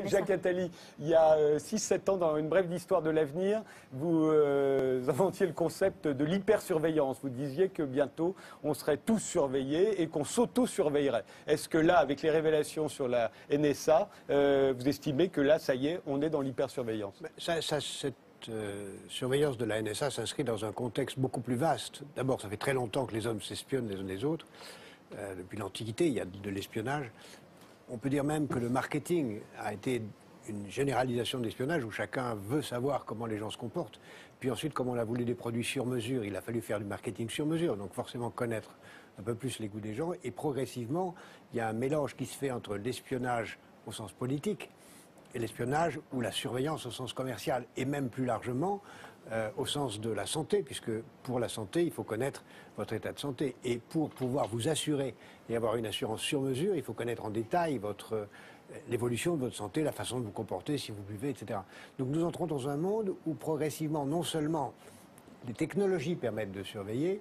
Jacques Attali, il y a 6-7 ans, dans une brève d'histoire de l'avenir, vous inventiez le concept de l'hypersurveillance. Vous disiez que bientôt, on serait tous surveillés et qu'on s'auto-surveillerait. Est-ce que là, avec les révélations sur la NSA, vous estimez que là, ça y est, on est dans l'hypersurveillance? Cette surveillance de la NSA s'inscrit dans un contexte beaucoup plus vaste. D'abord, ça fait très longtemps que les hommes s'espionnent les uns les autres. Depuis l'Antiquité, il y a de l'espionnage. On peut dire même que le marketing a été une généralisation de l'espionnage où chacun veut savoir comment les gens se comportent. Puis ensuite, comme on a voulu des produits sur mesure, il a fallu faire du marketing sur mesure, donc forcément connaître un peu plus les goûts des gens. Et progressivement, il y a un mélange qui se fait entre l'espionnage au sens politique et l'espionnage ou la surveillance au sens commercial, et même plus largement au sens de la santé, puisque pour la santé, il faut connaître votre état de santé. Et pour pouvoir vous assurer et avoir une assurance sur mesure, il faut connaître en détail l'évolution de votre santé, la façon de vous comporter, si vous buvez, etc. Donc nous entrons dans un monde où progressivement, non seulement les technologies permettent de surveiller,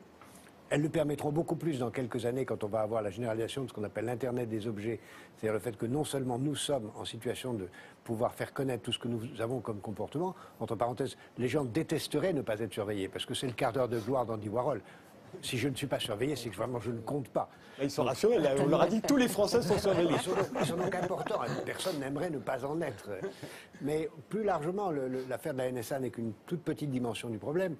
elles le permettront beaucoup plus dans quelques années quand on va avoir la généralisation de ce qu'on appelle l'Internet des objets, c'est-à-dire le fait que non seulement nous sommes en situation de pouvoir faire connaître tout ce que nous avons comme comportement, entre parenthèses, les gens détesteraient ne pas être surveillés, parce que c'est le quart d'heure de gloire d'Andy Warhol. Si je ne suis pas surveillé, c'est que vraiment je ne compte pas. Ils sont rassurés, on leur a dit que tous les Français sont surveillés. Ils sont donc importants, personne n'aimerait ne pas en être. Mais plus largement, l'affaire de la NSA n'est qu'une toute petite dimension du problème.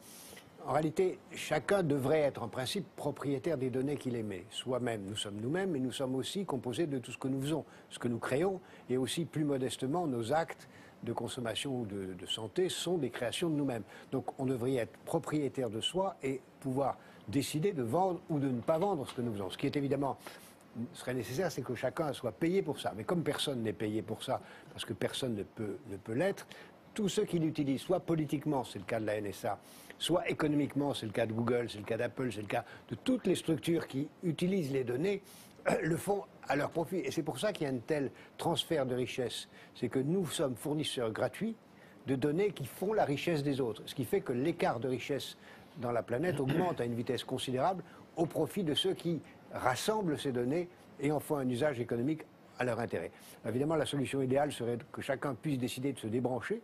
En réalité, chacun devrait être en principe propriétaire des données qu'il émet. Soi-même, nous sommes nous-mêmes, mais nous sommes aussi composés de tout ce que nous faisons, ce que nous créons, et aussi plus modestement, nos actes de consommation ou de santé sont des créations de nous-mêmes. Donc on devrait être propriétaire de soi et pouvoir décider de vendre ou de ne pas vendre ce que nous faisons. Ce qui est évidemment serait nécessaire, c'est que chacun soit payé pour ça. Mais comme personne n'est payé pour ça, parce que personne ne peut l'être, tous ceux qui l'utilisent, soit politiquement, c'est le cas de la NSA, soit économiquement, c'est le cas de Google, c'est le cas d'Apple, c'est le cas de toutes les structures qui utilisent les données, le font à leur profit. Et c'est pour ça qu'il y a un tel transfert de richesse. C'est que nous sommes fournisseurs gratuits de données qui font la richesse des autres. Ce qui fait que l'écart de richesse dans la planète augmente à une vitesse considérable au profit de ceux qui rassemblent ces données et en font un usage économique à leur intérêt. Évidemment, la solution idéale serait que chacun puisse décider de se débrancher.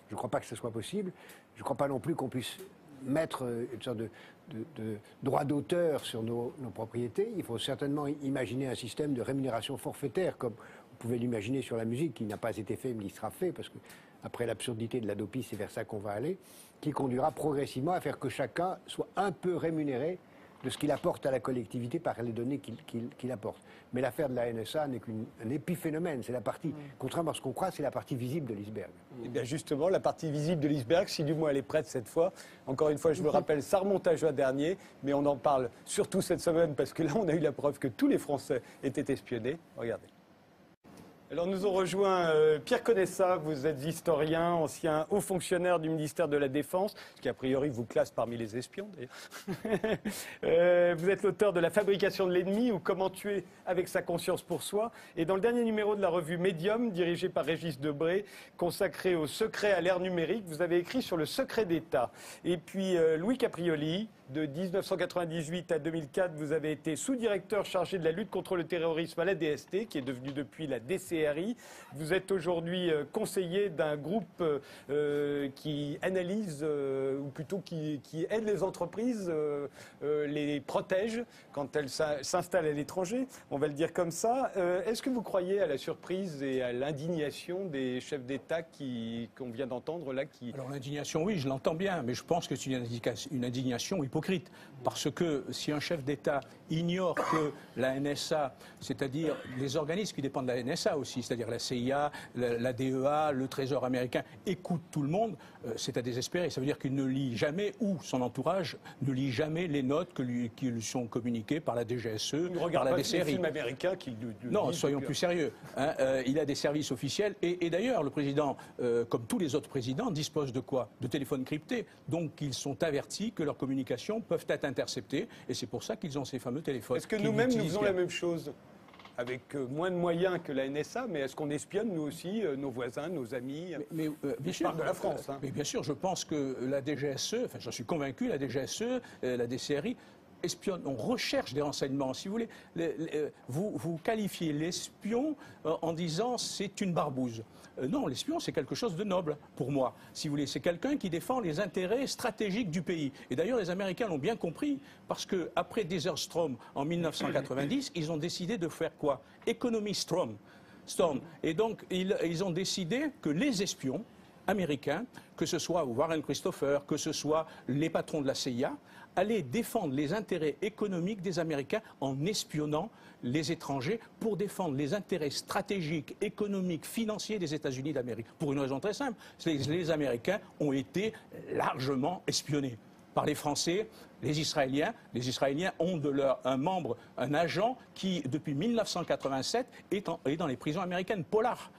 Je ne crois pas que ce soit possible. Je ne crois pas non plus qu'on puisse mettre une sorte de droit d'auteur sur nos propriétés. Il faut certainement imaginer un système de rémunération forfaitaire, comme vous pouvez l'imaginer sur la musique, qui n'a pas été fait, mais qui sera fait, parce que après l'absurdité de l'Adopi, c'est vers ça qu'on va aller, qui conduira progressivement à faire que chacun soit un peu rémunéré de ce qu'il apporte à la collectivité par les données qu'il apporte. Mais l'affaire de la NSA n'est qu'un épiphénomène. C'est la partie, contrairement à ce qu'on croit, c'est la partie visible de l'iceberg. Et bien justement, la partie visible de l'iceberg, si du moins elle est prête cette fois. Encore une fois, je me rappelle, ça remonte à juin dernier, mais on en parle surtout cette semaine parce que là, on a eu la preuve que tous les Français étaient espionnés. Regardez. Alors nous ont rejoint Pierre Conessa, vous êtes historien, ancien haut fonctionnaire du ministère de la Défense, ce qui a priori vous classe parmi les espions d'ailleurs. Vous êtes l'auteur de La fabrication de l'ennemi ou Comment tuer avec sa conscience pour soi. Et dans le dernier numéro de la revue Medium, dirigé par Régis Debray, consacré au secret à l'ère numérique, vous avez écrit sur le secret d'État. Et puis Louis Caprioli, de 1998 à 2004, vous avez été sous-directeur chargé de la lutte contre le terrorisme à la DST, qui est devenue depuis la DCRI. Vous êtes aujourd'hui conseiller d'un groupe qui analyse, ou plutôt qui aide les entreprises, les protège quand elles s'installent à l'étranger, on va le dire comme ça. Est-ce que vous croyez à la surprise et à l'indignation des chefs d'État qu'on vient d'entendre là Alors l'indignation, oui, je l'entends bien, mais je pense que c'est une indignation hypocrite. Parce que si un chef d'État ignore que la NSA, c'est-à-dire les organismes qui dépendent de la NSA aussi, c'est-à-dire la CIA, la DEA, le Trésor américain, écoutent tout le monde, c'est à désespérer. Ça veut dire qu'il ne lit jamais, ou son entourage ne lit jamais les notes qui lui sont communiquées par la DGSE, par la DCRI. Il ne films américains qui non, soyons plus sérieux. Hein, il a des services officiels. Et d'ailleurs, le président, comme tous les autres présidents, dispose de quoi? De téléphones cryptés. Donc ils sont avertis que leurs communications peuvent être interceptées. Et c'est pour ça qu'ils ont ces fameux téléphones. Est-ce que nous-mêmes, nous faisons la même chose? Avec moins de moyens que la NSA, mais est-ce qu'on espionne, nous aussi, nos voisins, nos amis? Bien sûr, de la France. Hein. Mais bien sûr, je pense que la DGSE, enfin j'en suis convaincu, la DGSE, la DCRI, espionne, on recherche des renseignements. Si vous voulez, vous qualifiez l'espion en disant c'est une barbouze. Non, l'espion, c'est quelque chose de noble, pour moi. Si vous voulez, c'est quelqu'un qui défend les intérêts stratégiques du pays. Et d'ailleurs, les Américains l'ont bien compris, parce qu'après Desert Storm, en 1990, ils ont décidé de faire quoi? Economy Storm. Et donc, ils ont décidé que les espions américains, que ce soit Warren Christopher, que ce soit les patrons de la CIA, allaient défendre les intérêts économiques des Américains en espionnant les étrangers pour défendre les intérêts stratégiques, économiques, financiers des États-Unis d'Amérique. Pour une raison très simple, les Américains ont été largement espionnés par les Français, les Israéliens. Les Israéliens ont de leur un membre, un agent qui, depuis 1987, est dans les prisons américaines, Pollard,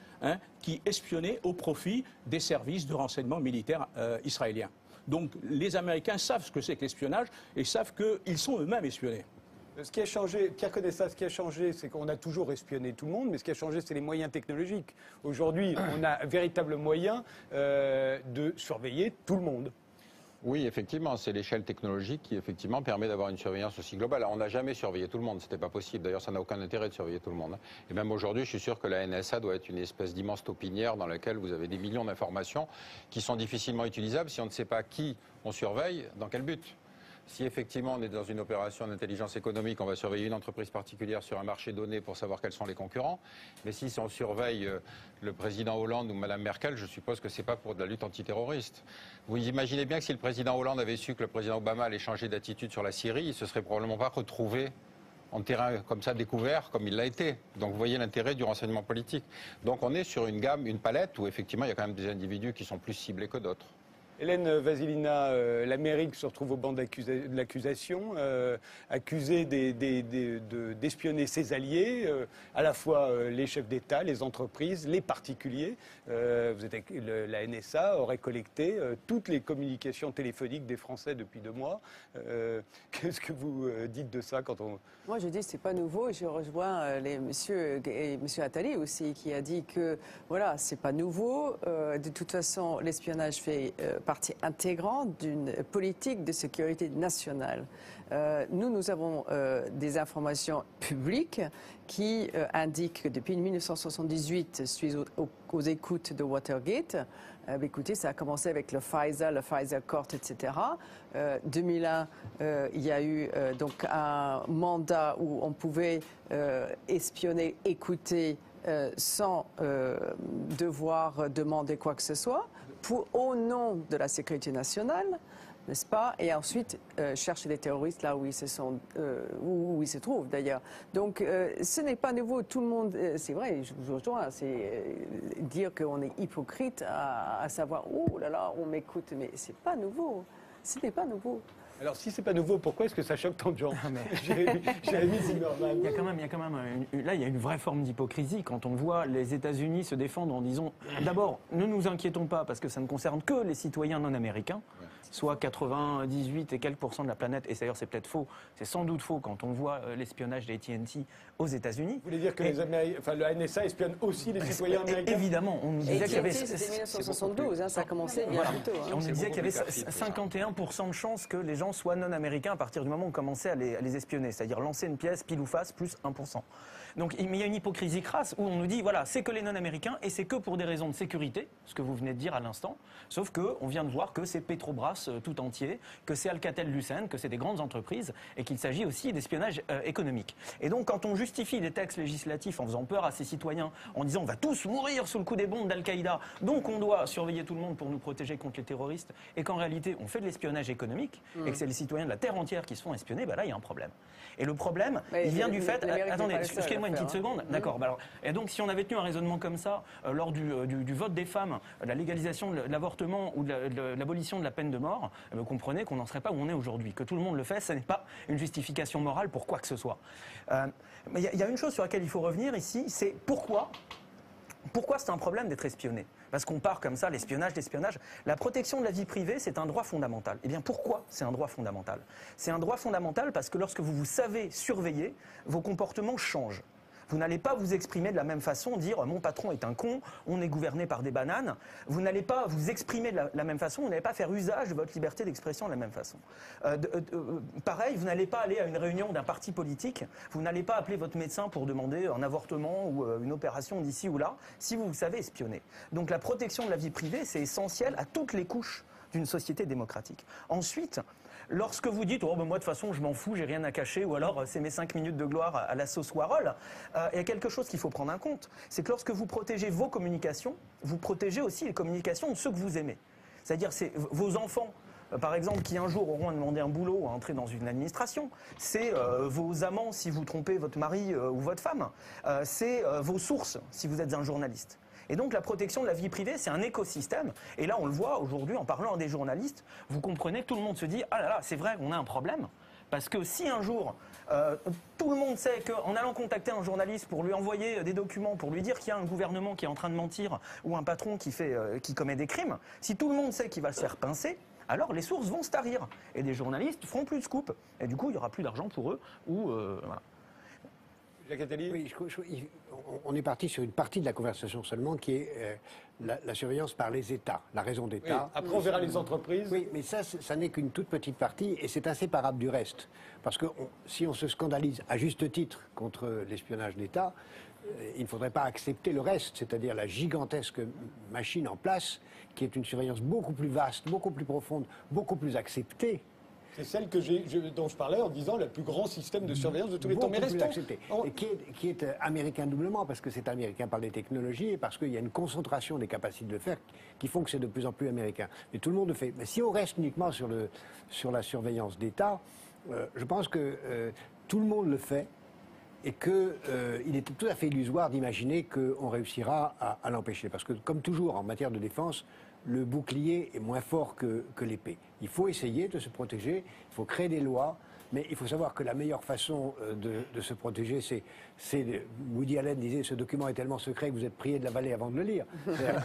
qui espionnait au profit des services de renseignement militaire israéliens. Donc les Américains savent ce que c'est que l'espionnage et savent qu'ils sont eux-mêmes espionnés. Ce qui a changé, Pierre connaît ça, ce qui a changé, c'est qu'on a toujours espionné tout le monde, mais ce qui a changé, c'est les moyens technologiques. Aujourd'hui, on a un véritable moyen de surveiller tout le monde. Oui, effectivement, c'est l'échelle technologique qui, effectivement, permet d'avoir une surveillance aussi globale. Alors, on n'a jamais surveillé tout le monde, c'était pas possible. D'ailleurs, ça n'a aucun intérêt de surveiller tout le monde. Et même aujourd'hui, je suis sûr que la NSA doit être une espèce d'immense taupinière dans laquelle vous avez des millions d'informations qui sont difficilement utilisables si on ne sait pas qui on surveille, dans quel but. Si effectivement on est dans une opération d'intelligence économique, on va surveiller une entreprise particulière sur un marché donné pour savoir quels sont les concurrents. Mais si on surveille le président Hollande ou Mme Merkel, je suppose que ce n'est pas pour de la lutte antiterroriste. Vous imaginez bien que si le président Hollande avait su que le président Obama allait changer d'attitude sur la Syrie, il ne se serait probablement pas retrouvé en terrain comme ça découvert, comme il l'a été. Donc vous voyez l'intérêt du renseignement politique. Donc on est sur une gamme, une palette où effectivement il y a quand même des individus qui sont plus ciblés que d'autres. Hélène Vasilina, l'Amérique se retrouve au banc de l'accusation, accusée d'espionner ses alliés, à la fois les chefs d'État, les entreprises, les particuliers. La NSA aurait collecté toutes les communications téléphoniques des Français depuis 2 mois. Qu'est-ce que vous dites de ça quand on... Moi, je dis que ce n'est pas nouveau. Je rejoins monsieur Attali aussi, qui a dit que, voilà, ce n'est pas nouveau. De toute façon, l'espionnage fait partie intégrante d'une politique de sécurité nationale. Nous avons des informations publiques qui indiquent que depuis 1978, suite aux écoutes de Watergate, écoutez, ça a commencé avec le Pfizer Court, etc. 2001, il y a eu donc un mandat où on pouvait espionner, écouter sans devoir demander quoi que ce soit, au nom de la sécurité nationale, n'est-ce pas? Et ensuite, chercher les terroristes là où ils se trouvent d'ailleurs. Donc, ce n'est pas nouveau. Tout le monde, c'est vrai, je vous rejoins, c'est dire qu'on est hypocrite à savoir, oh là là, on m'écoute, mais c'est pas nouveau. Ce n'est pas nouveau. Alors, si c'est pas nouveau, pourquoi est-ce que ça choque tant de gens? Jérémy Zimmerman. Il y a quand même là, il y a une vraie forme d'hypocrisie quand on voit les États-Unis se défendre en disant d'abord, ne nous inquiétons pas parce que ça ne concerne que les citoyens non américains, soit 98 et quelques % de la planète. Et d'ailleurs, c'est peut-être faux. C'est sans doute faux quand on voit l'espionnage d'AT&T aux États-Unis. Vous voulez dire que la NSA espionne aussi les citoyens américains? Évidemment, on nous disait qu'il y avait. C'était 1972, ça a commencé bien plus tôt. On nous disait qu'il y avait 51% de chances que les gens soient non américains à partir du moment où on commençait à les espionner, c'est-à-dire lancer une pièce pile ou face plus 1%. Donc il y a une hypocrisie crasse où on nous dit voilà, c'est que les non-américains et c'est que pour des raisons de sécurité, ce que vous venez de dire à l'instant, sauf qu'on vient de voir que c'est Petrobras tout entier, que c'est Alcatel-Lucent, que c'est des grandes entreprises et qu'il s'agit aussi d'espionnage économique. Et donc quand on justifie des textes législatifs en faisant peur à ses citoyens, en disant on va tous mourir sous le coup des bombes d'Al-Qaïda, donc on doit surveiller tout le monde pour nous protéger contre les terroristes, et qu'en réalité on fait de l'espionnage économique et que c'est les citoyens de la terre entière qui se font espionner, bah là il y a un problème. Et le problème, il vient du fait... Attendez, excusez-moi une petite seconde. D'accord. Alors, et donc, si on avait tenu un raisonnement comme ça lors du vote des femmes, la légalisation de l'avortement ou de l'abolition de la peine de mort, vous comprenez qu'on n'en serait pas où on est aujourd'hui. Que tout le monde le fait, ce n'est pas une justification morale pour quoi que ce soit. Mais il y a une chose sur laquelle il faut revenir ici, c'est pourquoi c'est un problème d'être espionné? Parce qu'on part comme ça, l'espionnage. La protection de la vie privée, c'est un droit fondamental. Eh bien, pourquoi c'est un droit fondamental? C'est un droit fondamental parce que lorsque vous savez surveiller, vos comportements changent. Vous n'allez pas vous exprimer de la même façon, dire mon patron est un con, on est gouverné par des bananes. Vous n'allez pas vous exprimer de la même façon, vous n'allez pas faire usage de votre liberté d'expression de la même façon. Pareil, vous n'allez pas aller à une réunion d'un parti politique, vous n'allez pas appeler votre médecin pour demander un avortement ou une opération d'ici ou là, si vous savez espionner. Donc la protection de la vie privée, c'est essentiel à toutes les couches d'une société démocratique. Ensuite, lorsque vous dites « Oh, ben moi, de toute façon, je m'en fous, j'ai rien à cacher » ou alors « C'est mes 5 minutes de gloire à la sauce Warhol », il y a quelque chose qu'il faut prendre en compte. C'est que lorsque vous protégez vos communications, vous protégez aussi les communications de ceux que vous aimez. C'est-à-dire, c'est vos enfants, par exemple, qui un jour auront à demander un boulot ou à entrer dans une administration. C'est vos amants si vous trompez votre mari ou votre femme. C'est vos sources si vous êtes un journaliste. Et donc la protection de la vie privée, c'est un écosystème. Et là, on le voit aujourd'hui en parlant à des journalistes. Vous comprenez que tout le monde se dit « Ah là là, c'est vrai, on a un problème ». Parce que si un jour, tout le monde sait qu'en allant contacter un journaliste pour lui envoyer des documents, pour lui dire qu'il y a un gouvernement qui est en train de mentir ou un patron qui commet des crimes, si tout le monde sait qu'il va se faire pincer, alors les sources vont se tarir. Et des journalistes feront plus de scoop. Et du coup, il n'y aura plus d'argent pour eux. Voilà. Jacques Attali ? Oui, on est parti sur une partie de la conversation seulement qui est la surveillance par les États, la raison d'État. Oui, après, on verra les entreprises. Oui, mais ça n'est qu'une toute petite partie et c'est inséparable du reste. Parce que si on se scandalise à juste titre contre l'espionnage d'État, il ne faudrait pas accepter le reste, c'est-à-dire la gigantesque machine en place, qui est une surveillance beaucoup plus vaste, beaucoup plus profonde, beaucoup plus acceptée. C'est celle dont je parlais en disant le plus grand système de surveillance de tous les temps. Mais restons... Et qui est américain doublement, parce que c'est américain par les technologies et parce qu'il y a une concentration des capacités de le faire qui font que c'est de plus en plus américain. Mais tout le monde le fait. Mais si on reste uniquement sur la surveillance d'État, je pense que tout le monde le fait et qu'il est tout à fait illusoire d'imaginer qu'on réussira à l'empêcher. Parce que, comme toujours en matière de défense, le bouclier est moins fort que l'épée. Il faut essayer de se protéger, il faut créer des lois, mais il faut savoir que la meilleure façon de se protéger, c'est Woody Allen disait, ce document est tellement secret que vous êtes prié de l'avaler avant de le lire. C'est-à-dire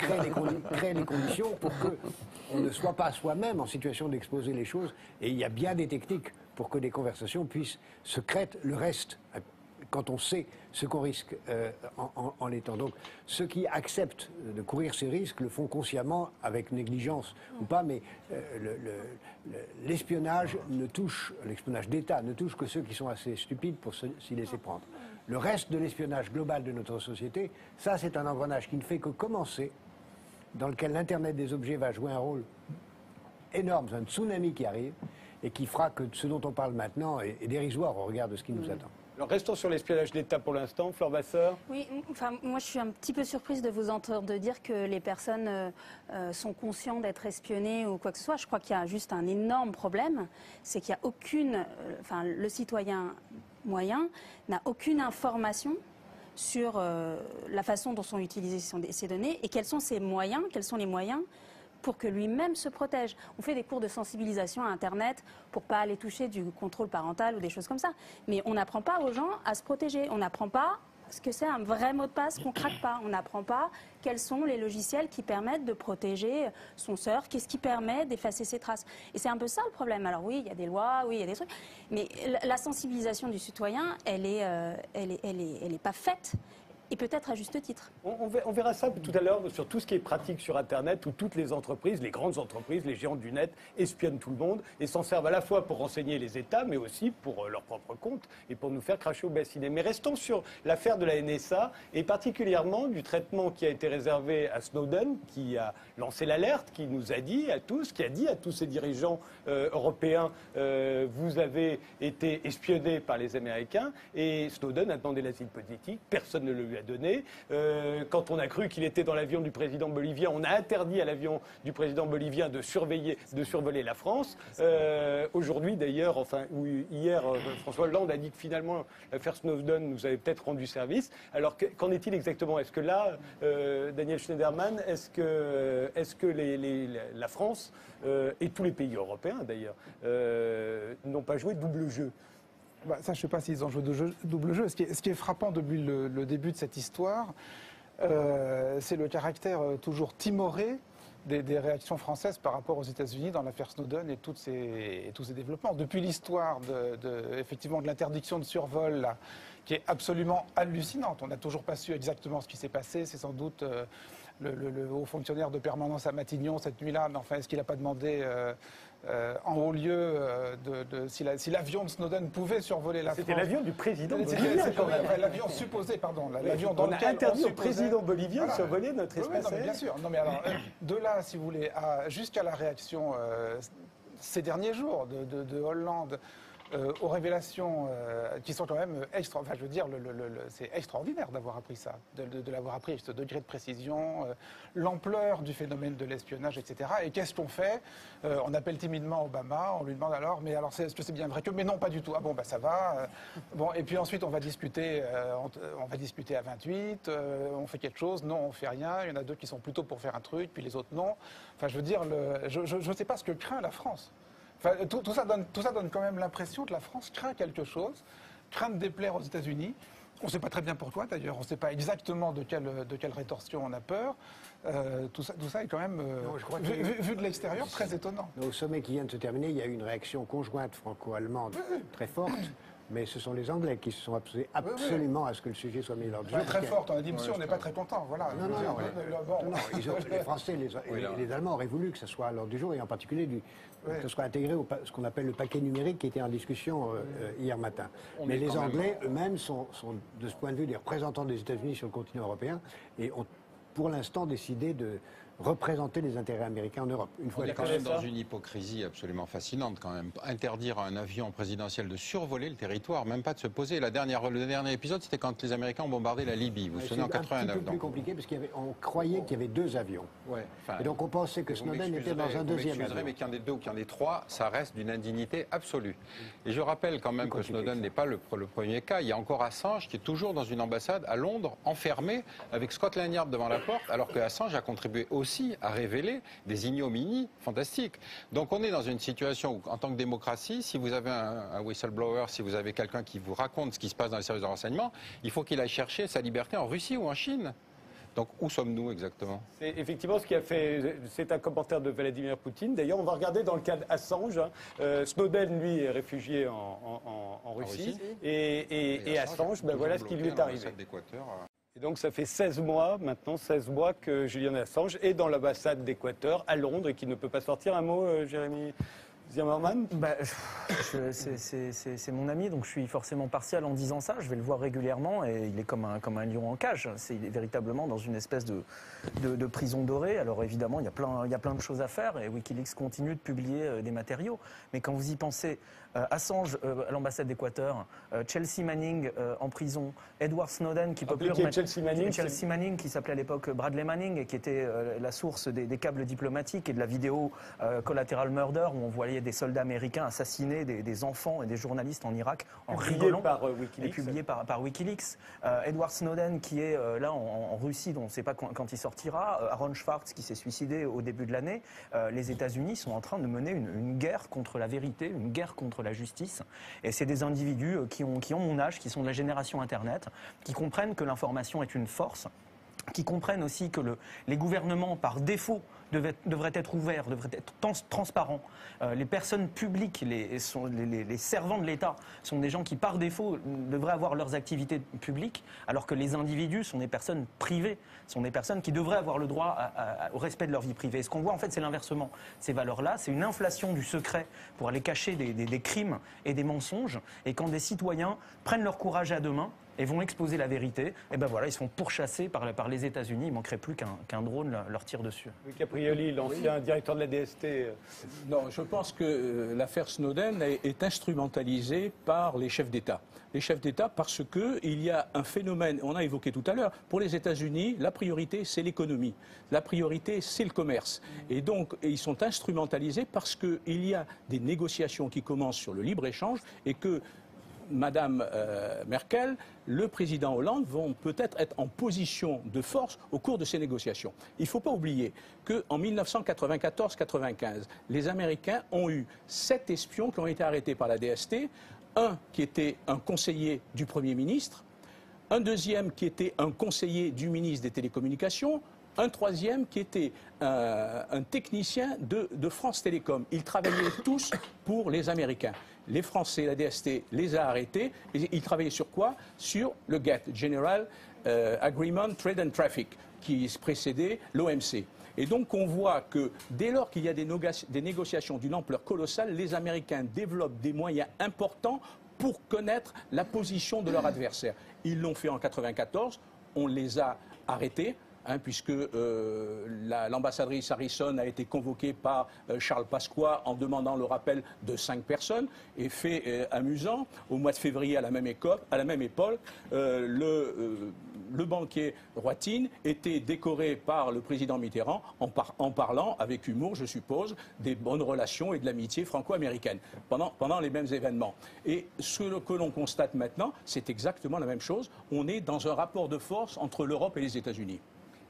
créer les conditions pour qu'on ne soit pas soi-même en situation d'exposer les choses. Et il y a bien des techniques pour que des conversations puissent secrètes, le reste, quand on sait ce qu'on risque en l'étant. Donc, ceux qui acceptent de courir ces risques le font consciemment, avec négligence ou pas, mais l'espionnage d'État ne touche que ceux qui sont assez stupides pour s'y laisser prendre. Le reste de l'espionnage global de notre société, ça c'est un engrenage qui ne fait que commencer, dans lequel l'Internet des objets va jouer un rôle énorme, c'est un tsunami qui arrive, et qui fera que ce dont on parle maintenant est dérisoire au regard de ce qui nous attend. Alors restons sur l'espionnage d'État pour l'instant. Flore Vasseur. Oui, enfin, moi je suis un petit peu surprise de vous entendre dire que les personnes sont conscientes d'être espionnées ou quoi que ce soit. Je crois qu'il y a juste un énorme problème, c'est qu'il n'y a aucune, le citoyen moyen n'a aucune information sur la façon dont sont utilisées ces données et quels sont les moyens pour que lui-même se protège. On fait des cours de sensibilisation à Internet pour ne pas aller toucher du contrôle parental ou des choses comme ça. Mais on n'apprend pas aux gens à se protéger. On n'apprend pas ce que c'est un vrai mot de passe qu'on ne craque pas. On n'apprend pas quels sont les logiciels qui permettent de protéger son surf, qu'est-ce qui permet d'effacer ses traces. Et c'est un peu ça le problème. Alors oui, il y a des lois, oui, il y a des trucs, mais la sensibilisation du citoyen, elle est pas faite. Et peut-être à juste titre. On verra ça tout à l'heure sur tout ce qui est pratique sur Internet, où toutes les entreprises, les grandes entreprises, les géants du net, espionnent tout le monde et s'en servent à la fois pour renseigner les États, mais aussi pour leur propre compte et pour nous faire cracher au bassinet. Mais restons sur l'affaire de la NSA et particulièrement du traitement qui a été réservé à Snowden, qui a lancé l'alerte, qui nous a dit à tous, qui a dit à tous ces dirigeants européens, vous avez été espionnés par les Américains, et Snowden a demandé l'asile politique, personne ne le lui a donné. Quand on a cru qu'il était dans l'avion du président bolivien, on a interdit à l'avion du président bolivien de survoler la France. Aujourd'hui d'ailleurs, hier, François Hollande a dit que finalement l'affaire Snowden nous avait peut-être rendu service. Alors qu'en est-il exactement? Est-ce que là, Daniel Schneiderman, est-ce que la France et tous les pays européens d'ailleurs n'ont pas joué double jeu? Ça, je ne sais pas s'ils ont joué double jeu. Ce qui est frappant depuis le début de cette histoire, c'est le caractère toujours timoré des réactions françaises par rapport aux États-Unis dans l'affaire Snowden et tous ces développements. Depuis l'histoire effectivement de l'interdiction de survol, là, qui est absolument hallucinante. On n'a toujours pas su exactement ce qui s'est passé. C'est sans doute le haut fonctionnaire de permanence à Matignon cette nuit-là. Mais enfin, est-ce qu'il n'a pas demandé en haut lieu si l'avion de Snowden pouvait survoler la France? C'était l'avion du président l'avion supposé, pardon. L'avion dans on a lequel interdit on au supposait... président bolivien de Voilà. survoler notre Oui, espace non, mais bien aérien. sûr. Non, mais alors, de là, si vous voulez, jusqu'à la réaction ces derniers jours de Hollande aux révélations qui sont quand même je veux dire, c'est extraordinaire d'avoir appris ça, de l'avoir appris avec ce degré de précision, l'ampleur du phénomène de l'espionnage, etc. Et qu'est-ce qu'on fait? On appelle timidement Obama, on lui demande alors, mais alors est-ce que c'est bien vrai que? Mais non, pas du tout. Ah bon, bah ça va. Bon, et puis ensuite on va discuter à 28. On fait quelque chose? Non, on fait rien. Il y en a deux qui sont plutôt pour faire un truc, puis les autres non. Enfin, je veux dire, je ne sais pas ce que craint la France. Enfin, tout ça donne quand même l'impression que la France craint quelque chose, craint de déplaire aux États-Unis. On ne sait pas très bien pourquoi, d'ailleurs. On ne sait pas exactement de quelle rétorsion on a peur. Tout ça est quand même, vu de l'extérieur, très étonnant. Au sommet qui vient de se terminer, il y a eu une réaction conjointe franco-allemande très forte. Mais ce sont les Anglais qui se sont opposés absolument à ce que le sujet soit mis à l'ordre du jour. Très forte, on a dit, monsieur, on n'est pas très content. Voilà. Les Français et les Allemands auraient voulu que ça soit à l'ordre du jour, et en particulier que ce soit intégré au ce qu'on appelle le paquet numérique qui était en discussion hier matin. Mais les Anglais eux-mêmes sont, de ce point de vue, des représentants des États-Unis sur le continent européen et ont pour l'instant décidé de représenter les intérêts américains en Europe. On est quand même dans une hypocrisie absolument fascinante quand même. Interdire à un avion présidentiel de survoler le territoire, même pas de se poser. Le dernier épisode, c'était quand les Américains ont bombardé la Libye. Vous vous souvenez, en 89. C'est un petit peu plus compliqué parce qu'on croyait qu'il y avait deux avions. Ouais, et donc on pensait que Snowden était dans un deuxième avion. Mais qu'il y en ait deux ou qu'il y en ait trois, ça reste d'une indignité absolue. Et je rappelle quand même que Snowden n'est pas le premier cas. Il y a encore Assange qui est toujours dans une ambassade à Londres, enfermé, avec Scotland Yard devant la porte, alors que Assange a contribué aussi à révéler des ignominies fantastiques. Donc on est dans une situation où, en tant que démocratie, si vous avez un whistleblower, si vous avez quelqu'un qui vous raconte ce qui se passe dans les services de renseignement, il faut qu'il aille chercher sa liberté en Russie ou en Chine. Donc où sommes-nous exactement? C'est effectivement ce qui a fait. C'est un commentaire de Vladimir Poutine. D'ailleurs, on va regarder dans le cas d'Assange. Snowden, lui, est réfugié en Russie. Et Assange, ben voilà ce qui lui est arrivé. Et donc ça fait 16 mois maintenant, 16 mois que Julian Assange est dans l'ambassade d'Équateur à Londres et qu'il ne peut pas sortir. Un mot, Jérémy Zimmerman? C'est mon ami, donc je suis forcément partial en disant ça. Je vais le voir régulièrement et il est comme un lion en cage. Il est véritablement dans une espèce de prison dorée. Alors évidemment, il y a plein de choses à faire et Wikileaks continue de publier des matériaux. Mais quand vous y pensez, Assange à l'ambassade d'Équateur, Chelsea Manning en prison, Edward Snowden qui peut plus remettre... Chelsea Manning qui s'appelait à l'époque Bradley Manning et qui était la source des câbles diplomatiques et de la vidéo Collateral Murder où on voyait des soldats américains assassiner des enfants et des journalistes en Irak en rigolant. Publié par Wikileaks. Edward Snowden qui est là en Russie, dont on ne sait pas quand il sortira. Aaron Schwartz qui s'est suicidé au début de l'année. Les États-Unis sont en train de mener une guerre contre la vérité, une guerre contre la justice. Et c'est des individus qui ont mon âge, qui sont de la génération Internet, qui comprennent que l'information est une force, qui comprennent aussi que les gouvernements, par défaut, devraient être ouverts, devraient être transparents. Les personnes publiques, les servants de l'État sont des gens qui, par défaut, devraient avoir leurs activités publiques, alors que les individus sont des personnes privées, sont des personnes qui devraient avoir le droit au respect de leur vie privée. Et ce qu'on voit, en fait, c'est l'inversement. Ces valeurs-là, c'est une inflation du secret pour aller cacher des crimes et des mensonges. Et quand des citoyens prennent leur courage à deux mains, et vont exposer la vérité, et ben voilà, ils sont pourchassés par les États-Unis. Il ne manquerait plus qu'un drone leur tire dessus. Oui, Caprioli, l'ancien directeur de la DST. Non, je pense que l'affaire Snowden est instrumentalisée par les chefs d'État. Les chefs d'État parce qu'il y a un phénomène, on a évoqué tout à l'heure, pour les États-Unis, la priorité c'est l'économie, la priorité c'est le commerce. Et donc ils sont instrumentalisés parce qu'il y a des négociations qui commencent sur le libre-échange et que Madame Merkel, le président Hollande vont peut-être être en position de force au cours de ces négociations. Il ne faut pas oublier qu'en 1994-95, les Américains ont eu 7 espions qui ont été arrêtés par la DST, un qui était un conseiller du Premier ministre, un deuxième qui était un conseiller du ministre des Télécommunications, un troisième qui était un technicien de France Télécom. Ils travaillaient tous pour les Américains. Les Français, la DST, les a arrêtés. Et ils travaillaient sur quoi? Sur le GATT, General Agreement Trade and Traffic, qui précédait l'OMC. Et donc on voit que dès lors qu'il y a des négociations d'une ampleur colossale, les Américains développent des moyens importants pour connaître la position de leur adversaire. Ils l'ont fait en 1994, on les a arrêtés. Puisque l'ambassadrice Harrison a été convoquée par Charles Pasqua en demandant le rappel de 5 personnes. Et fait amusant, au mois de février à la même époque, le banquier Roitine était décoré par le président Mitterrand en parlant, avec humour je suppose, des bonnes relations et de l'amitié franco-américaine pendant les mêmes événements. Et ce que l'on constate maintenant, c'est exactement la même chose. On est dans un rapport de force entre l'Europe et les États-Unis.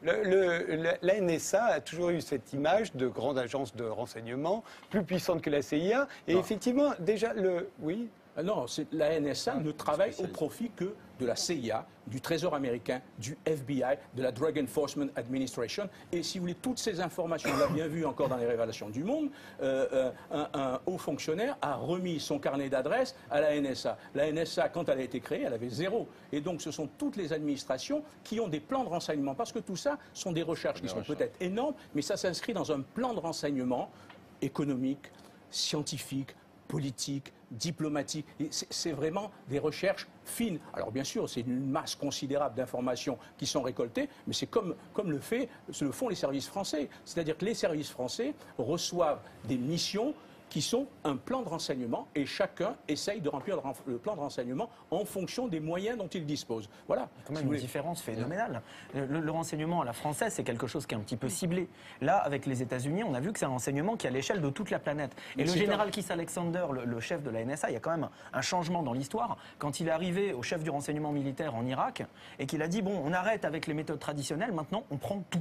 La NSA a toujours eu cette image de grande agence de renseignement, plus puissante que la CIA. Et effectivement, déjà, oui. Non, la NSA ne travaille au profit que de la CIA, du Trésor américain, du FBI, de la Drug Enforcement Administration. Et si vous voulez, toutes ces informations, on l'a bien vu encore dans les révélations du Monde, un haut fonctionnaire a remis son carnet d'adresses à la NSA. La NSA, quand elle a été créée, elle avait 0. Et donc ce sont toutes les administrations qui ont des plans de renseignement. Parce que tout ça sont des recherches qui sont peut-être énormes, mais ça s'inscrit dans un plan de renseignement économique, scientifique, politique, diplomatique. C'est vraiment des recherches fines. Alors bien sûr, c'est une masse considérable d'informations qui sont récoltées, mais c'est comme le font les services français. C'est-à-dire que les services français reçoivent des missions qui sont un plan de renseignement et chacun essaye de remplir le plan de renseignement en fonction des moyens dont il dispose. Voilà. Il y a quand même une différence phénoménale. Le renseignement à la française, c'est quelque chose qui est un petit peu ciblé. Là, avec les États-Unis, on a vu que c'est un renseignement qui est à l'échelle de toute la planète. Et le général Keith Alexander, le chef de la NSA, il y a quand même un changement dans l'histoire. Quand il est arrivé au chef du renseignement militaire en Irak et qu'il a dit, bon, on arrête avec les méthodes traditionnelles, maintenant on prend tout.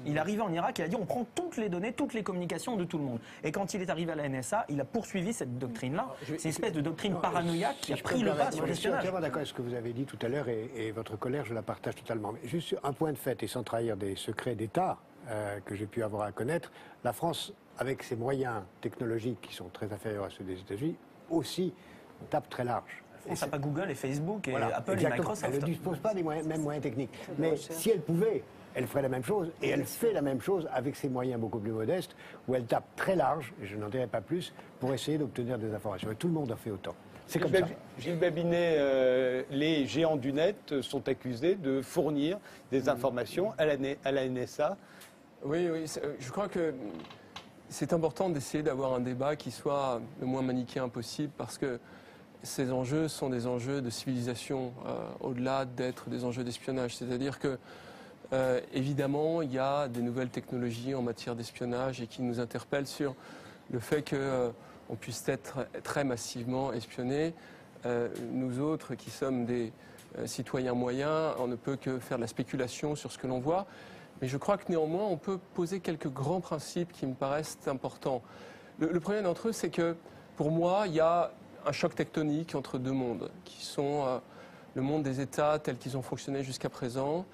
Il est arrivé en Irak, il a dit on prend toutes les données, toutes les communications de tout le monde. Et quand il est arrivé à la NSA, il a poursuivi cette doctrine-là. C'est une espèce de doctrine paranoïaque qui a pris le pas sur l'espionnage. Je suis entièrement d'accord avec ce que vous avez dit tout à l'heure et votre colère, je la partage totalement. Mais juste un point de fait, et sans trahir des secrets d'État que j'ai pu avoir à connaître, la France, avec ses moyens technologiques qui sont très inférieurs à ceux des États-Unis, aussi tape très large. La France n'a pas Google et Facebook et voilà, Apple exactement. et Microsoft. Elle ne dispose pas des mêmes moyens techniques. Mais si elle pouvait, elle ferait la même chose, et elle fait la même chose avec ses moyens beaucoup plus modestes, où elle tape très large, et je n'en dirai pas plus, pour essayer d'obtenir des informations. Et tout le monde a fait autant. C'est comme ça. Gilles Babinet, les géants du net sont accusés de fournir des informations à la NSA. Oui, je crois que c'est important d'essayer d'avoir un débat qui soit le moins manichéen possible, parce que ces enjeux sont des enjeux de civilisation, au-delà d'être des enjeux d'espionnage. C'est-à-dire que évidemment, il y a des nouvelles technologies en matière d'espionnage et qui nous interpellent sur le fait qu'on puisse être très massivement espionné. Nous autres, qui sommes des citoyens moyens, on ne peut que faire de la spéculation sur ce que l'on voit. Mais je crois que néanmoins, on peut poser quelques grands principes qui me paraissent importants. Le premier d'entre eux, c'est que pour moi, il y a un choc tectonique entre deux mondes, qui sont le monde des États tels qu'ils ont fonctionné jusqu'à présent,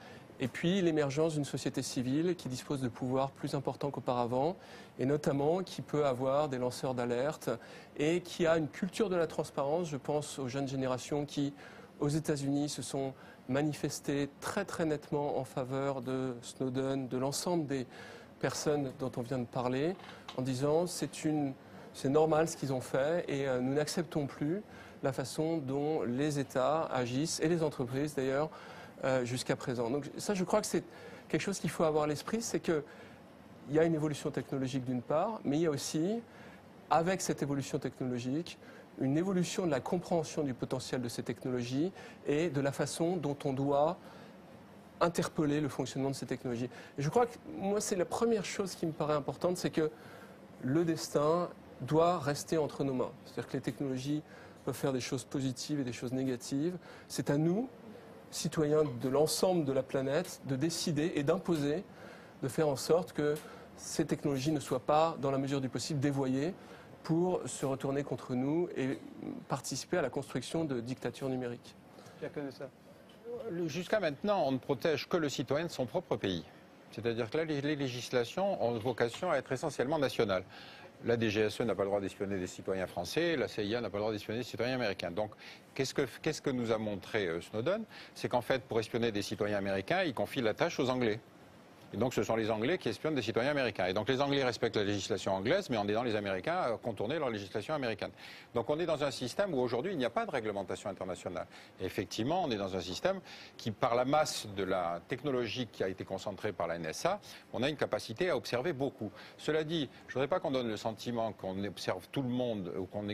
et puis l'émergence d'une société civile qui dispose de pouvoirs plus importants qu'auparavant, et notamment qui peut avoir des lanceurs d'alerte, et qui a une culture de la transparence. Je pense aux jeunes générations qui, aux États-Unis, se sont manifestées très très nettement en faveur de Snowden, de l'ensemble des personnes dont on vient de parler, en disant c'est normal ce qu'ils ont fait et nous n'acceptons plus la façon dont les États agissent, et les entreprises d'ailleurs, jusqu'à présent. Donc ça, je crois que c'est quelque chose qu'il faut avoir à l'esprit, c'est qu'il y a une évolution technologique d'une part, mais il y a aussi, avec cette évolution technologique, une évolution de la compréhension du potentiel de ces technologies et de la façon dont on doit interpeller le fonctionnement de ces technologies. Et je crois que moi, c'est la première chose qui me paraît importante, c'est que le destin doit rester entre nos mains. C'est-à-dire que les technologies peuvent faire des choses positives et des choses négatives. C'est à nous, citoyens de l'ensemble de la planète, de décider et d'imposer, de faire en sorte que ces technologies ne soient pas, dans la mesure du possible, dévoyées pour se retourner contre nous et participer à la construction de dictatures numériques. Ça. Jusqu'à maintenant, on ne protège que le citoyen de son propre pays. C'est-à-dire que là, les législations ont vocation à être essentiellement nationales. La DGSE n'a pas le droit d'espionner des citoyens français, la CIA n'a pas le droit d'espionner des citoyens américains. Donc, qu'est-ce que nous a montré Snowden? C'est qu'en fait, pour espionner des citoyens américains, il confie la tâche aux Anglais. Et donc, ce sont les Anglais qui espionnent des citoyens américains. Et donc, les Anglais respectent la législation anglaise, mais en aidant les Américains à contourner leur législation américaine. Donc, on est dans un système où aujourd'hui, il n'y a pas de réglementation internationale. Et effectivement, on est dans un système qui, par la masse de la technologie qui a été concentrée par la NSA, on a une capacité à observer beaucoup. Cela dit, je ne voudrais pas qu'on donne le sentiment qu'on observe tout le monde ou qu'on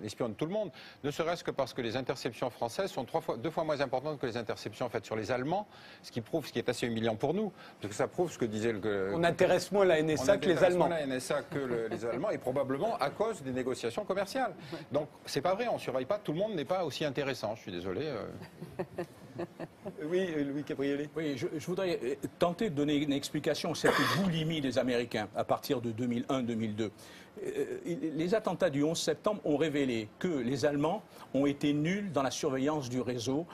espionne tout le monde, ne serait-ce que parce que les interceptions françaises sont 2 fois moins importantes que les interceptions faites sur les Allemands, ce qui est assez humiliant pour nous. Parce que ça prouve ce que disait le... On intéresse moins la NSA que les Allemands. On intéresse moins la NSA que les Allemands, et probablement à cause des négociations commerciales. Donc, c'est pas vrai, on ne surveille pas, tout le monde n'est pas aussi intéressant, je suis désolé. Oui, Louis Cabriolet. Oui, je voudrais tenter de donner une explication à cette boulimie des Américains à partir de 2001-2002. Les attentats du 11 septembre ont révélé que les Allemands ont été nuls dans la surveillance du réseau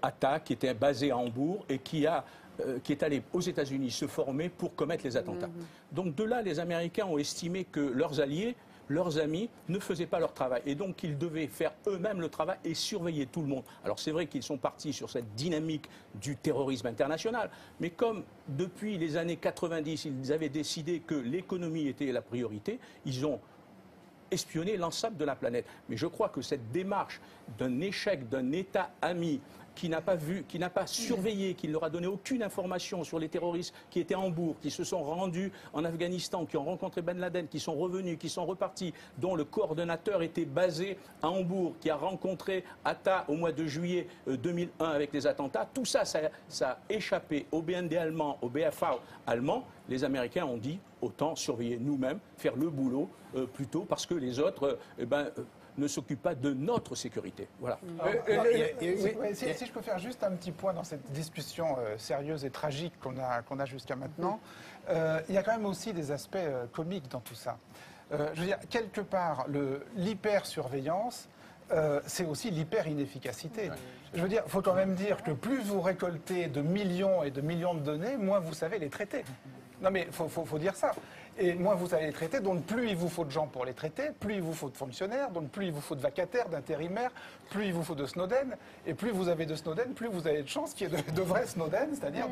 ATA, qui était basé à Hambourg et qui est allé aux États-Unis se former pour commettre les attentats. Donc de là, les Américains ont estimé que leurs alliés, leurs amis, ne faisaient pas leur travail. Et donc ils devaient faire eux-mêmes le travail et surveiller tout le monde. Alors c'est vrai qu'ils sont partis sur cette dynamique du terrorisme international, mais comme depuis les années 90, ils avaient décidé que l'économie était la priorité, ils ont espionné l'ensemble de la planète. Mais je crois que cette démarche d'un échec d'un État ami qui n'a pas surveillé, qui ne leur a donné aucune information sur les terroristes qui étaient à Hambourg, qui se sont rendus en Afghanistan, qui ont rencontré Ben Laden, qui sont revenus, qui sont repartis, dont le coordonnateur était basé à Hambourg, qui a rencontré Atta au mois de juillet 2001 avec les attentats. Tout ça, ça a échappé au BND allemand, au BFA allemand. Les Américains ont dit autant surveiller nous-mêmes, faire le boulot plutôt, parce que les autres ne s'occupent pas de notre sécurité. Voilà. Si je peux faire juste un petit point dans cette discussion sérieuse et tragique qu'on a jusqu'à maintenant, il y a quand même aussi des aspects comiques dans tout ça. Je veux dire, quelque part, l'hyper-surveillance, c'est aussi l'hyper-inefficacité. Je veux dire, il faut quand même dire que plus vous récoltez de millions et de millions de données, moins vous savez les traiter. Non mais il faut dire ça. Et moins vous allez les traiter, donc plus il vous faut de gens pour les traiter, plus il vous faut de fonctionnaires, donc plus il vous faut de vacataires, d'intérimaires, plus il vous faut de Snowden, et plus vous avez de Snowden, plus vous avez de chances qu'il y ait de vrais Snowden, c'est-à-dire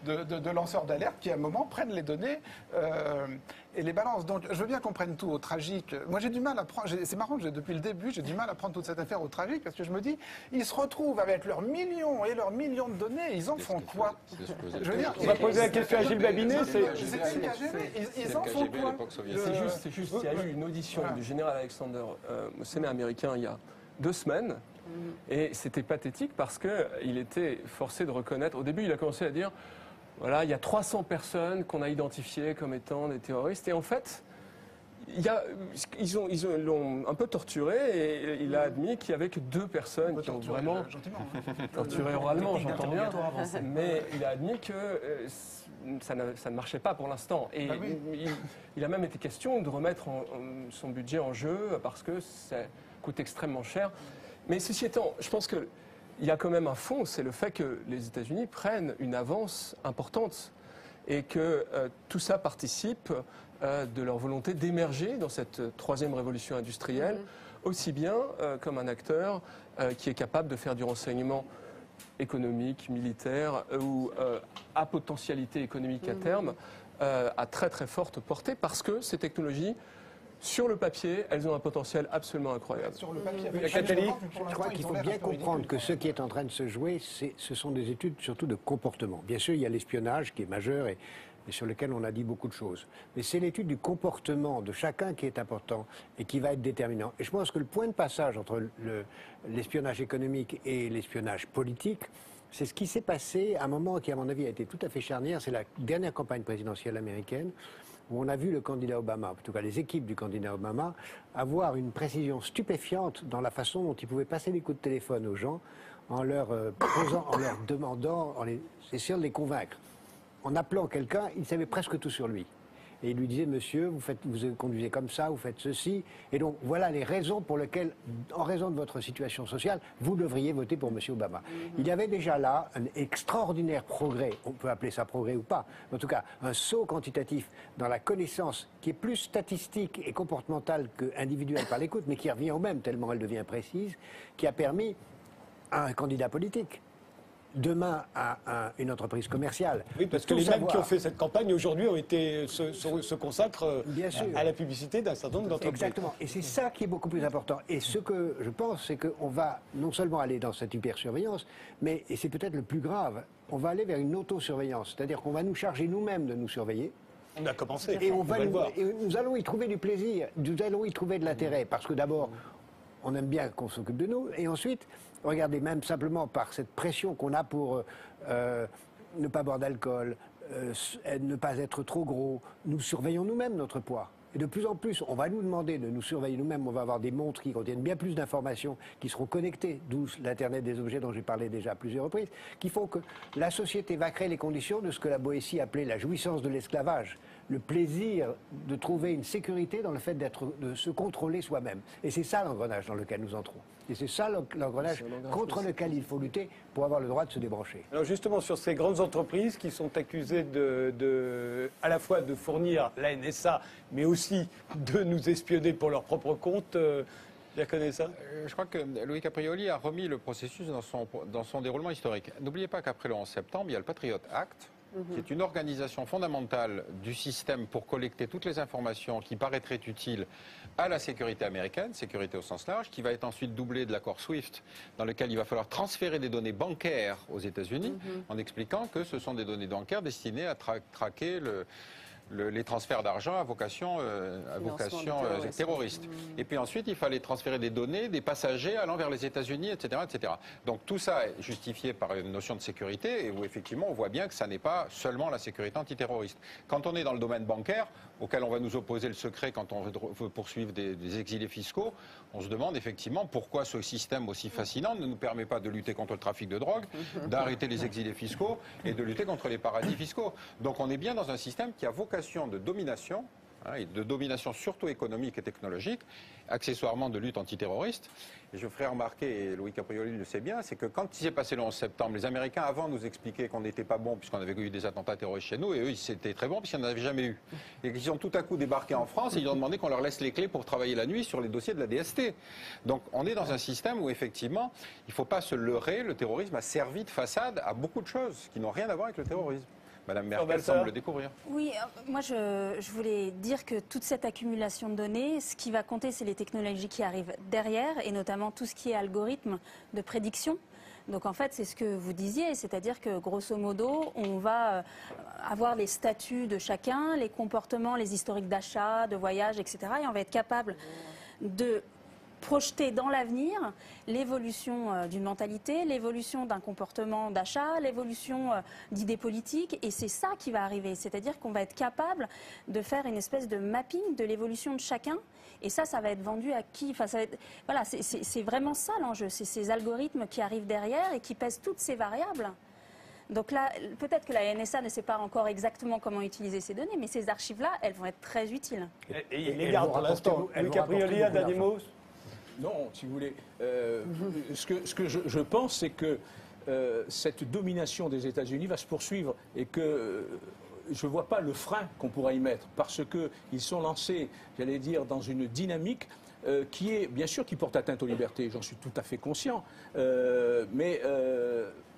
de lanceurs d'alerte qui à un moment prennent les données et les balancent. Donc je veux bien qu'on prenne tout au tragique. Moi j'ai du mal à prendre, c'est marrant, depuis le début j'ai du mal à prendre toute cette affaire au tragique, parce que je me dis, ils se retrouvent avec leurs millions et leurs millions de données, ils en font quoi? Je veux dire, on va poser la question à Gilles Babinet. Ils en font quoi? C'est juste, il y a eu une audition du général Alexander au Sénat américain il y a 2 semaines. Et c'était pathétique parce qu'il était forcé de reconnaître. Au début, il a commencé à dire voilà, il y a 300 personnes qu'on a identifiées comme étant des terroristes. Et en fait, ils l'ont un peu torturé et il a admis qu'il n'y avait que 2 personnes qui ont vraiment torturé oralement, j'entends bien. Mais il a admis que ça ne marchait pas pour l'instant. Et il a même été question de remettre son budget en jeu parce que ça coûte extrêmement cher. Mais ceci étant, je pense qu'il y a quand même un fond, c'est le fait que les États-Unis prennent une avance importante et que tout ça participe de leur volonté d'émerger dans cette 3e révolution industrielle, aussi bien comme un acteur qui est capable de faire du renseignement économique, militaire ou à potentialité économique à terme, à très très forte portée, parce que ces technologies, sur le papier, elles ont un potentiel absolument incroyable. Sur le papier, je crois qu'il faut bien comprendre que ce qui est en train de se jouer, ce sont des études surtout de comportement. Bien sûr, il y a l'espionnage qui est majeur et sur lequel on a dit beaucoup de choses. Mais c'est l'étude du comportement de chacun qui est important et qui va être déterminant. Et je pense que le point de passage entre l'espionnage économique et l'espionnage politique, c'est ce qui s'est passé à un moment qui, à mon avis, a été tout à fait charnière. C'est la dernière campagne présidentielle américaine, où on a vu le candidat Obama, en tout cas les équipes du candidat Obama, avoir une précision stupéfiante dans la façon dont ils pouvaient passer des coups de téléphone aux gens en leur posant, en leur demandant, essayant de les convaincre. En appelant quelqu'un, ils savaient presque tout sur lui. et il lui disait, monsieur, vous conduisez comme ça, vous faites ceci. Et donc, voilà les raisons pour lesquelles, en raison de votre situation sociale, vous devriez voter pour monsieur Obama. Il y avait déjà là un extraordinaire progrès, on peut appeler ça progrès ou pas, mais en tout cas, un saut quantitatif dans la connaissance qui est plus statistique et comportementale qu'individuelle par l'écoute, mais qui revient au même, tellement elle devient précise, qui a permis à un candidat politique, demain à une entreprise commerciale. Oui, parce que les mêmes qui ont fait cette campagne aujourd'hui se consacrent à la publicité d'un certain nombre d'entreprises. Exactement. Et c'est ça qui est beaucoup plus important. Et ce que je pense, c'est qu'on va non seulement aller dans cette hypersurveillance, mais, et c'est peut-être le plus grave, on va aller vers une autosurveillance. C'est-à-dire qu'on va nous charger nous-mêmes de nous surveiller. On a commencé. Et nous allons y trouver du plaisir, nous allons y trouver de l'intérêt. Parce que d'abord, on aime bien qu'on s'occupe de nous. Et ensuite, regardez, même simplement par cette pression qu'on a pour ne pas boire d'alcool, ne pas être trop gros, nous surveillons nous-mêmes notre poids. Et de plus en plus, on va nous demander de nous surveiller nous-mêmes. On va avoir des montres qui contiennent bien plus d'informations, qui seront connectées, d'où l'Internet des objets dont j'ai parlé déjà à plusieurs reprises, qui font que la société va créer les conditions de ce que la Boétie appelait la jouissance de l'esclavage. Le plaisir de trouver une sécurité dans le fait de se contrôler soi-même. Et c'est ça l'engrenage dans lequel nous entrons. Et c'est ça l'engrenage contre lequel il faut lutter pour avoir le droit de se débrancher. Alors justement, sur ces grandes entreprises qui sont accusées à la fois de fournir la NSA, mais aussi de nous espionner pour leur propre compte, bien connais ça. Je crois que Louis Caprioli a remis le processus dans son déroulement historique. N'oubliez pas qu'après le 11 septembre, il y a le Patriot Act, qui est une organisation fondamentale du système pour collecter toutes les informations qui paraîtraient utiles à la sécurité américaine, sécurité au sens large, qui va être ensuite doublée de l'accord SWIFT, dans lequel il va falloir transférer des données bancaires aux États-Unis, en expliquant que ce sont des données bancaires destinées à traquer les transferts d'argent à vocation terroriste. Et puis ensuite, il fallait transférer des données des passagers allant vers les États-Unis, etc., etc. Donc tout ça est justifié par une notion de sécurité et où effectivement on voit bien que ça n'est pas seulement la sécurité antiterroriste. Quand on est dans le domaine bancaire, auquel on va nous opposer le secret quand on veut poursuivre des exilés fiscaux, on se demande effectivement pourquoi ce système aussi fascinant ne nous permet pas de lutter contre le trafic de drogue, d'arrêter les exilés fiscaux et de lutter contre les paradis fiscaux. Donc on est bien dans un système qui a vocation de domination, et de domination surtout économique et technologique, accessoirement de lutte antiterroriste. Et je ferai remarquer, et Louis Caprioli le sait bien, c'est que quand il s'est passé le 11 septembre, les Américains avant nous expliquaient qu'on n'était pas bon puisqu'on avait eu des attentats terroristes chez nous, et eux ils étaient très bons puisqu'ils n'en avaient jamais eu. Et qu'ils ont tout à coup débarqué en France et ils ont demandé qu'on leur laisse les clés pour travailler la nuit sur les dossiers de la DST. Donc on est dans un système où effectivement, il ne faut pas se leurrer, le terrorisme a servi de façade à beaucoup de choses qui n'ont rien à voir avec le terrorisme. Madame Merkel semble le découvrir. Oui, moi je voulais dire que toute cette accumulation de données, ce qui va compter, c'est les technologies qui arrivent derrière, et notamment tout ce qui est algorithme de prédiction. Donc en fait, c'est ce que vous disiez, c'est-à-dire que grosso modo, on va avoir les statuts de chacun, les comportements, les historiques d'achat, de voyage, etc. Et on va être capable de projeter dans l'avenir l'évolution d'une mentalité, l'évolution d'un comportement d'achat, l'évolution d'idées politiques, et c'est ça qui va arriver. C'est-à-dire qu'on va être capable de faire une espèce de mapping de l'évolution de chacun, et ça va être vendu à qui? Enfin, ça va être, voilà, c'est vraiment ça l'enjeu, c'est ces algorithmes qui arrivent derrière et qui pèsent toutes ces variables. Donc là, peut-être que la NSA ne sait pas encore exactement comment utiliser ces données, mais ces archives-là, elles vont être très utiles. Et il les garde pour l'instant. Louis Caprioli, un dernier mot? Non, si vous voulez. Ce que je pense, c'est que cette domination des États-Unis va se poursuivre et que je ne vois pas le frein qu'on pourra y mettre parce qu'ils sont lancés, j'allais dire, dans une dynamique qui est, bien sûr, qui porte atteinte aux libertés. J'en suis tout à fait conscient. Mais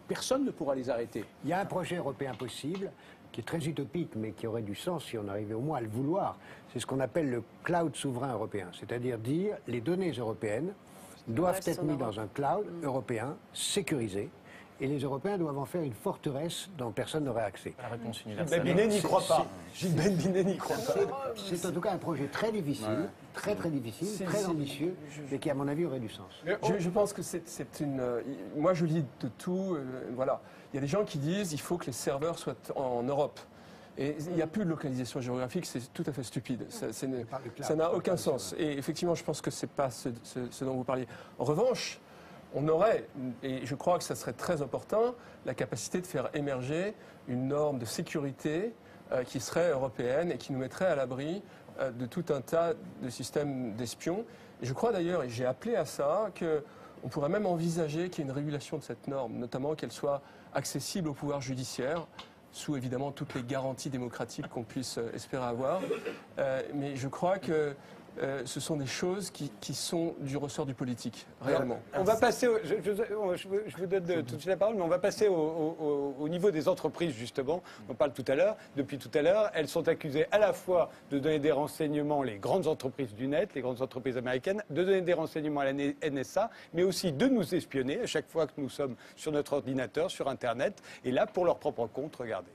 personne ne pourra les arrêter. Il y a un projet européen possible qui est très utopique, mais qui aurait du sens si on arrivait au moins à le vouloir. C'est ce qu'on appelle le cloud souverain européen. C'est-à-dire dire les données européennes doivent être mises dans un cloud européen sécurisé, et les Européens doivent en faire une forteresse dont personne n'aurait accès. La réponse universelle. Gilles Binet n'y croit pas. Gilles Binet n'y croit pas. C'est en tout cas un projet très difficile, très difficile, très ambitieux, mais qui à mon avis aurait du sens. Je pense que c'est une... Moi je lis de tout, voilà. Il y a des gens qui disent qu'il faut que les serveurs soient en Europe. Et il n'y a plus de localisation géographique, c'est tout à fait stupide. Ça n'a aucun sens. Et effectivement, je pense que ce n'est pas ce dont vous parliez. En revanche, on aurait, et je crois que ça serait très important, la capacité de faire émerger une norme de sécurité qui serait européenne et qui nous mettrait à l'abri de tout un tas de systèmes d'espions. Et je crois d'ailleurs, et j'ai appelé à ça, qu'on pourrait même envisager qu'il y ait une régulation de cette norme, notamment qu'elle soit accessible au pouvoir judiciaire, sous évidemment toutes les garanties démocratiques qu'on puisse espérer avoir. Mais je crois que ce sont des choses qui sont du ressort du politique, réellement. On va passer, je vous donne tout de suite la parole, mais on va passer au niveau des entreprises, justement. On parle tout à l'heure, depuis tout à l'heure. Elles sont accusées à la fois de donner des renseignements, les grandes entreprises du net, les grandes entreprises américaines, de donner des renseignements à la NSA, mais aussi de nous espionner à chaque fois que nous sommes sur notre ordinateur, sur Internet, et là, pour leur propre compte, regardez.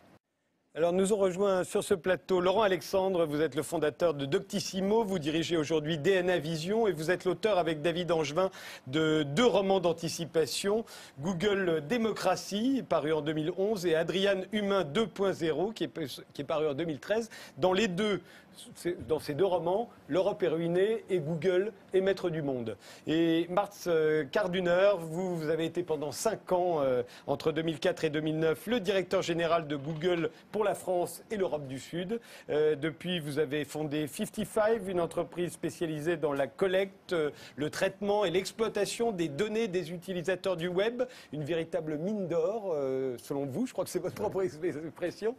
Alors nous ont rejoint sur ce plateau Laurent Alexandre, vous êtes le fondateur de Doctissimo, vous dirigez aujourd'hui DNA Vision et vous êtes l'auteur avec David Angevin de 2 romans d'anticipation, Google Démocratie, paru en 2011, et Adrian Humain 2.0, qui est paru en 2013. Dans ces 2 romans, l'Europe est ruinée et Google est maître du monde. Et Mats Karduner, vous avez été pendant 5 ans, entre 2004 et 2009, le directeur général de Google pour la France et l'Europe du Sud. Depuis, vous avez fondé 55, une entreprise spécialisée dans la collecte, le traitement et l'exploitation des données des utilisateurs du web. Une véritable mine d'or, selon vous. Je crois que c'est votre propre expression.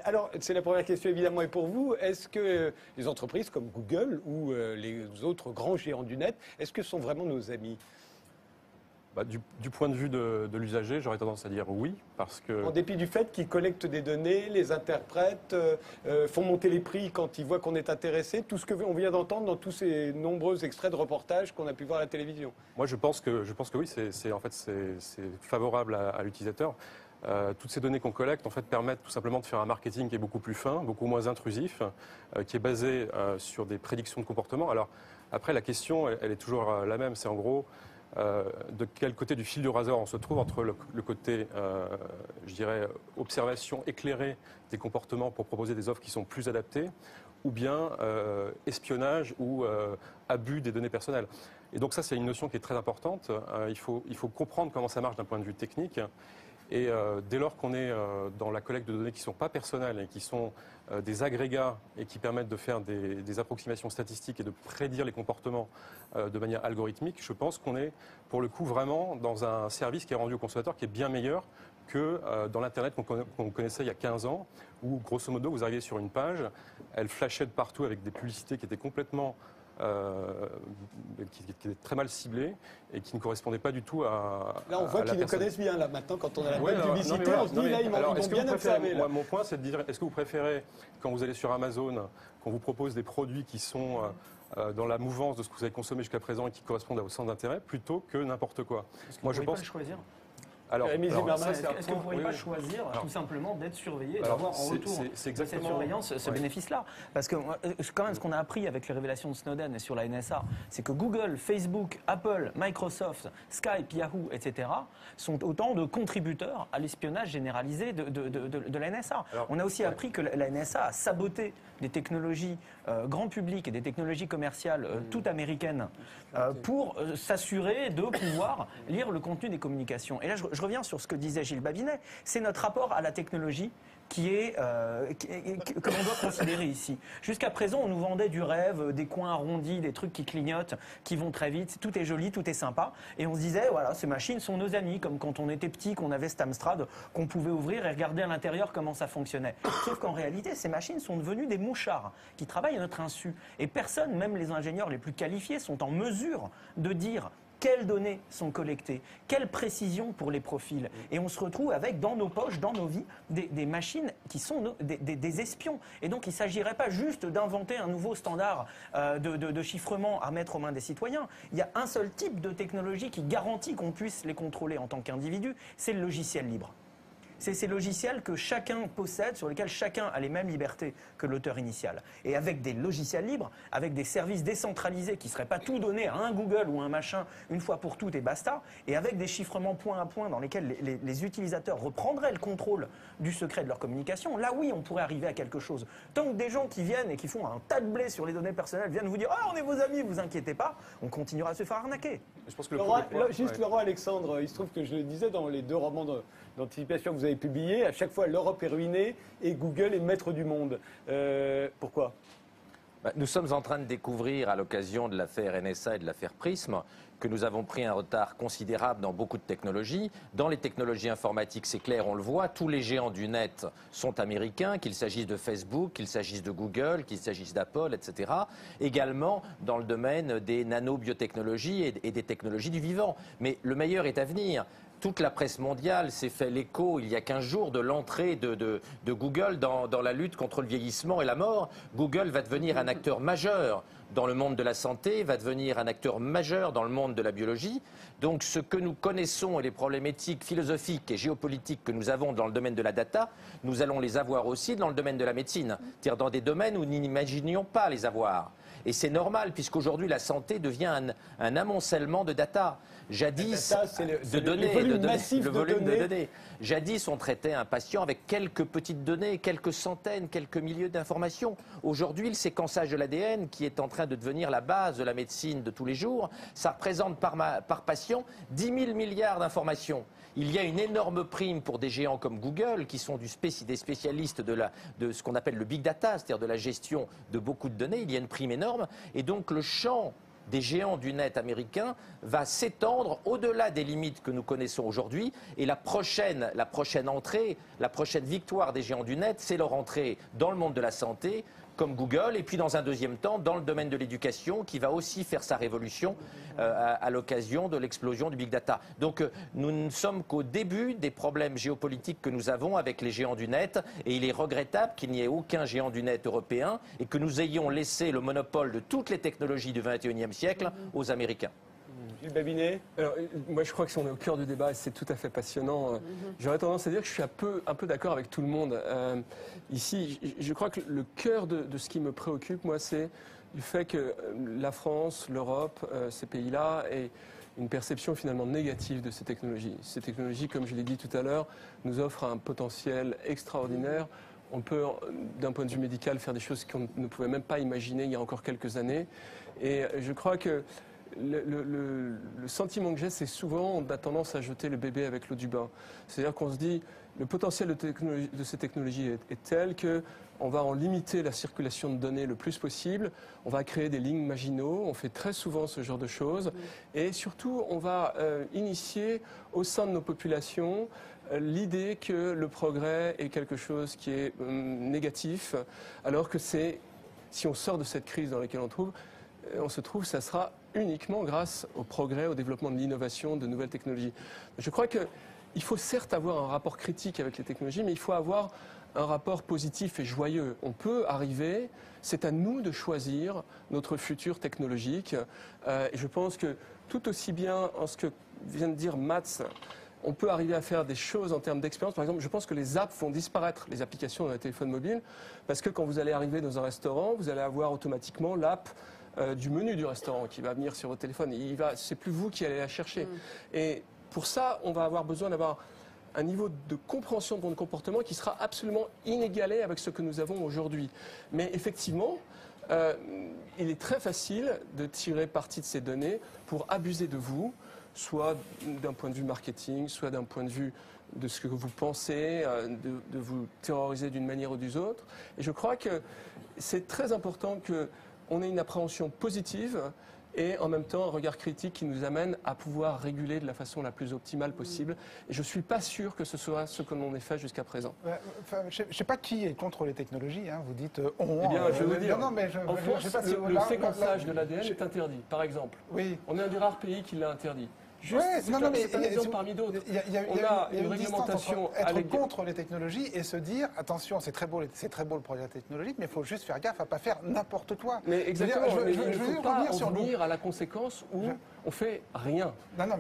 Alors, c'est la première question évidemment et pour vous. Est-ce que les entreprises comme Google ou les autres grands géants du net, est-ce que sont vraiment nos amis ? Du point de vue de l'usager, j'aurais tendance à dire oui, parce que... En dépit du fait qu'ils collectent des données, les interprètent, font monter les prix quand ils voient qu'on est intéressé, tout ce qu'on vient d'entendre dans tous ces nombreux extraits de reportages qu'on a pu voir à la télévision. Moi, je pense que oui, c'est favorable à l'utilisateur. Toutes ces données qu'on collecte en fait, permettent tout simplement de faire un marketing qui est beaucoup plus fin, beaucoup moins intrusif, qui est basé sur des prédictions de comportement. Alors après, la question, elle est toujours la même, c'est en gros de quel côté du fil du rasoir on se trouve entre le côté, je dirais, observation éclairée des comportements pour proposer des offres qui sont plus adaptées, ou bien espionnage ou abus des données personnelles. Et donc ça, c'est une notion qui est très importante. Il faut comprendre comment ça marche d'un point de vue technique. Et dès lors qu'on est dans la collecte de données qui ne sont pas personnelles et qui sont des agrégats et qui permettent de faire des approximations statistiques et de prédire les comportements de manière algorithmique, je pense qu'on est pour le coup vraiment dans un service qui est rendu au consommateur qui est bien meilleur que dans l'Internet qu'on connaissait il y a 15 ans, où grosso modo vous arriviez sur une page, elle flashait de partout avec des publicités qui étaient complètement... qui était très mal ciblé et qui ne correspondait pas du tout à... Là, on voit qu'ils nous connaissent bien, là, maintenant, quand on a la bonne publicité, on se dit, là, ils m'ont bien observé. Mon point, c'est de dire, est-ce que vous préférez, quand vous allez sur Amazon, qu'on vous propose des produits qui sont dans la mouvance de ce que vous avez consommé jusqu'à présent et qui correspondent à vos centres d'intérêt, plutôt que n'importe quoi? Moi, je pense... choisir. Est-ce que vous ne pourriez pas choisir tout simplement d'être surveillé et d'avoir en retour de cette surveillance ce bénéfice-là? Parce que quand même ce qu'on a appris avec les révélations de Snowden et sur la NSA, c'est que Google, Facebook, Apple, Microsoft, Skype, Yahoo, etc. sont autant de contributeurs à l'espionnage généralisé de la NSA. On a aussi appris que la NSA a saboté des technologies grand public et des technologies commerciales toutes américaines pour s'assurer de pouvoir lire le contenu des communications. Et là, je reviens sur ce que disait Gilles Babinet. C'est notre rapport à la technologie que l'on doit considérer ici. Jusqu'à présent, on nous vendait du rêve, des coins arrondis, des trucs qui clignotent, qui vont très vite. Tout est joli, tout est sympa. Et on se disait, voilà, ces machines sont nos amis, comme quand on était petit, qu'on avait cet Amstrad, qu'on pouvait ouvrir et regarder à l'intérieur comment ça fonctionnait. Sauf qu'en réalité, ces machines sont devenues des mouchards qui travaillent à notre insu. Et personne, même les ingénieurs les plus qualifiés, sont en mesure de dire quelles données sont collectées, quelle précision pour les profils. Et on se retrouve avec, dans nos poches, dans nos vies, des machines qui sont des espions. Et donc, il ne s'agirait pas juste d'inventer un nouveau standard de chiffrement à mettre aux mains des citoyens. Il y a un seul type de technologie qui garantit qu'on puisse les contrôler en tant qu'individu, c'est le logiciel libre. C'est ces logiciels que chacun possède, sur lesquels chacun a les mêmes libertés que l'auteur initial. Et avec des logiciels libres, avec des services décentralisés qui ne seraient pas tout donnés à un Google ou un machin une fois pour toutes et basta, et avec des chiffrements point à point dans lesquels les utilisateurs reprendraient le contrôle du secret de leur communication, là oui, on pourrait arriver à quelque chose. Tant que des gens qui viennent et qui font un tas de blé sur les données personnelles viennent vous dire « Ah, on est vos amis, vous inquiétez pas », on continuera à se faire arnaquer. Je pense que Laurent Alexandre, il se trouve que je le disais dans les 2 romans d'anticipation que vous avez avez publié, à chaque fois l'Europe est ruinée et Google est maître du monde. Pourquoi ? Nous sommes en train de découvrir, à l'occasion de l'affaire NSA et de l'affaire Prism, que nous avons pris un retard considérable dans beaucoup de technologies. Dans les technologies informatiques, c'est clair, on le voit, tous les géants du net sont américains, qu'il s'agisse de Facebook, qu'il s'agisse de Google, qu'il s'agisse d'Apple, etc. Également dans le domaine des nanobiotechnologies et des technologies du vivant. Mais le meilleur est à venir. Toute la presse mondiale s'est fait l'écho il y a 15 jours de l'entrée de Google dans la lutte contre le vieillissement et la mort. Google va devenir un acteur majeur dans le monde de la santé, va devenir un acteur majeur dans le monde de la biologie. Donc ce que nous connaissons et les problèmes éthiques, philosophiques et géopolitiques que nous avons dans le domaine de la data, nous allons les avoir aussi dans le domaine de la médecine, c'est-à-dire dans des domaines où nous n'imaginions pas les avoir. Et c'est normal, puisqu'aujourd'hui la santé devient un amoncellement de data. Jadis, le volume massif de données. Jadis, on traitait un patient avec quelques petites données, quelques centaines, quelques milliers d'informations. Aujourd'hui, le séquençage de l'ADN, qui est en train de devenir la base de la médecine de tous les jours, ça représente par patient 10 000 milliards d'informations. Il y a une énorme prime pour des géants comme Google, qui sont des spécialistes de ce qu'on appelle le big data, c'est-à-dire de la gestion de beaucoup de données. Il y a une prime énorme. Et donc le champ des géants du net américains va s'étendre au-delà des limites que nous connaissons aujourd'hui. Et la prochaine entrée, la prochaine victoire des géants du net, c'est leur entrée dans le monde de la santé, comme Google, et puis dans un deuxième temps, dans le domaine de l'éducation, qui va aussi faire sa révolution à l'occasion de l'explosion du big data. Donc nous ne sommes qu'au début des problèmes géopolitiques que nous avons avec les géants du net, et il est regrettable qu'il n'y ait aucun géant du net européen, et que nous ayons laissé le monopole de toutes les technologies du XXIe siècle aux Américains. Gilles Babinet ? Alors, moi, je crois que si on est au cœur du débat, et c'est tout à fait passionnant, j'aurais tendance à dire que je suis un peu d'accord avec tout le monde. Ici, je crois que le cœur de ce qui me préoccupe, moi, c'est le fait que la France, l'Europe, ces pays-là, aient une perception finalement négative de ces technologies. Ces technologies, comme je l'ai dit tout à l'heure, nous offrent un potentiel extraordinaire. On peut, d'un point de vue médical, faire des choses qu'on ne pouvait même pas imaginer il y a encore quelques années. Et je crois que le sentiment que j'ai, c'est souvent, on a tendance à jeter le bébé avec l'eau du bain. C'est-à-dire qu'on se dit, le potentiel de ces technologies est tel qu'on va en limiter la circulation de données le plus possible, on va créer des lignes Maginot, on fait très souvent ce genre de choses, et surtout, on va initier au sein de nos populations l'idée que le progrès est quelque chose qui est négatif, alors que si on sort de cette crise dans laquelle on se trouve, ça sera uniquement grâce au progrès, au développement de l'innovation, de nouvelles technologies. Je crois qu'il faut certes avoir un rapport critique avec les technologies, mais il faut avoir un rapport positif et joyeux. On peut arriver, c'est à nous de choisir notre futur technologique. Et je pense que tout aussi bien en ce que vient de dire Mats, on peut arriver à faire des choses en termes d'expérience. Par exemple, je pense que les apps vont disparaître, les applications dans les téléphones mobiles, parce que quand vous allez arriver dans un restaurant, vous allez avoir automatiquement l'app du menu du restaurant qui va venir sur votre téléphone. C'est plus vous qui allez la chercher. Et pour ça, on va avoir besoin d'avoir un niveau de compréhension de votre comportement qui sera absolument inégalé avec ce que nous avons aujourd'hui. Mais effectivement, il est très facile de tirer parti de ces données pour abuser de vous, soit d'un point de vue marketing, soit d'un point de vue de ce que vous pensez, de vous terroriser d'une manière ou d'une autre. Et je crois que c'est très important qu'on ait une appréhension positive et en même temps un regard critique qui nous amène à pouvoir réguler de la façon la plus optimale possible. Et je ne suis pas sûr que ce soit ce que l'on ait fait jusqu'à présent. Je ne sais pas qui est contre les technologies, hein. Vous dites on. Eh bien, je veux dire, non, mais en France, le séquençage de l'ADN est interdit, par exemple. Oui. On est un des rares pays qui l'a interdit. C'est un exemple parmi d'autres. On a une réglementation entre être contre les technologies et se dire attention, c'est très beau le progrès technologique, mais il faut juste faire gaffe à ne pas faire n'importe quoi. Mais exactement. Il ne faut pas en venir à la conséquence où on fait rien.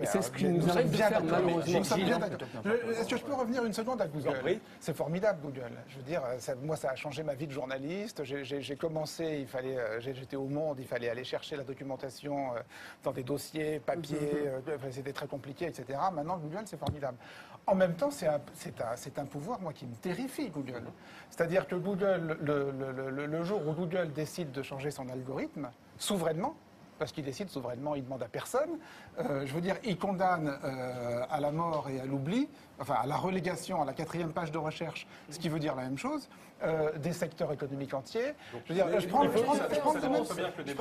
C'est ce qui nous arrive de faire malheureusement. Est-ce que je peux revenir une seconde à Google ? C'est formidable Google. Je veux dire, moi ça a changé ma vie de journaliste. J'ai commencé, j'étais au Monde, il fallait aller chercher la documentation dans des dossiers, papier. C'était très compliqué, etc. Maintenant, Google, c'est formidable. En même temps, c'est un pouvoir, moi, qui me terrifie, Google. C'est-à-dire que Google, le jour où Google décide de changer son algorithme, souverainement, parce qu'il décide souverainement, il ne demande à personne. Je veux dire, il condamne à la mort et à l'oubli, enfin à la relégation, à la 4e page de recherche, ce qui veut dire la même chose, des secteurs économiques entiers. Je veux dire, je prends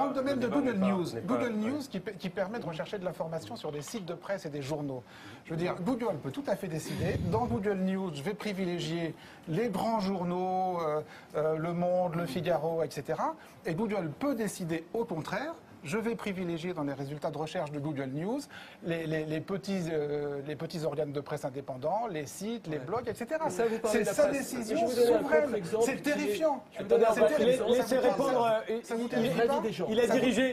le domaine de Google News. Google News qui permet de rechercher de l'information sur des sites de presse et des journaux. Je veux dire, Google peut tout à fait décider, dans Google News, je vais privilégier les grands journaux, Le Monde, Le Figaro, etc. Et Google peut décider au contraire, je vais privilégier dans les résultats de recherche de Google News les petits organes de presse indépendants, les sites, les blogs, etc. C'est sa décision souveraine. C'est terrifiant. Laissez répondre.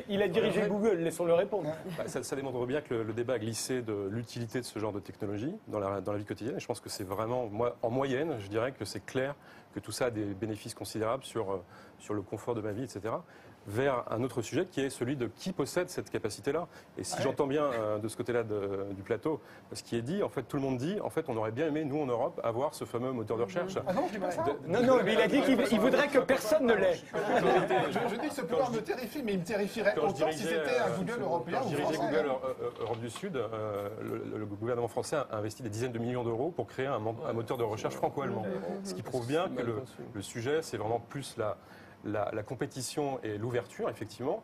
Il a dirigé Google. Laissons-le répondre. Ça démontre bien que le débat a glissé de l'utilité de ce genre de technologie dans la vie quotidienne. Et je pense que c'est vraiment, en moyenne, je dirais que c'est clair que tout ça a des bénéfices considérables sur le confort de ma vie, etc. Vers un autre sujet qui est celui de qui possède cette capacité-là. Et si j'entends bien de ce côté-là du plateau, ce qui est dit, en fait, tout le monde dit, en fait, on aurait bien aimé, nous, en Europe, avoir ce fameux moteur de recherche. Ah non, je dis pas ça. Non, mais il a dit qu'il voudrait que personne ne l'ait. Je dis que ce pouvoir me terrifie, mais il me terrifierait autant si c'était un Google européen ou français. Quand je dirigeais Google Europe du Sud, le gouvernement français a investi des dizaines de millions d'euros pour créer un moteur de recherche franco-allemand. Ce qui prouve bien que le sujet, c'est vraiment plus la compétition et l'ouverture, effectivement,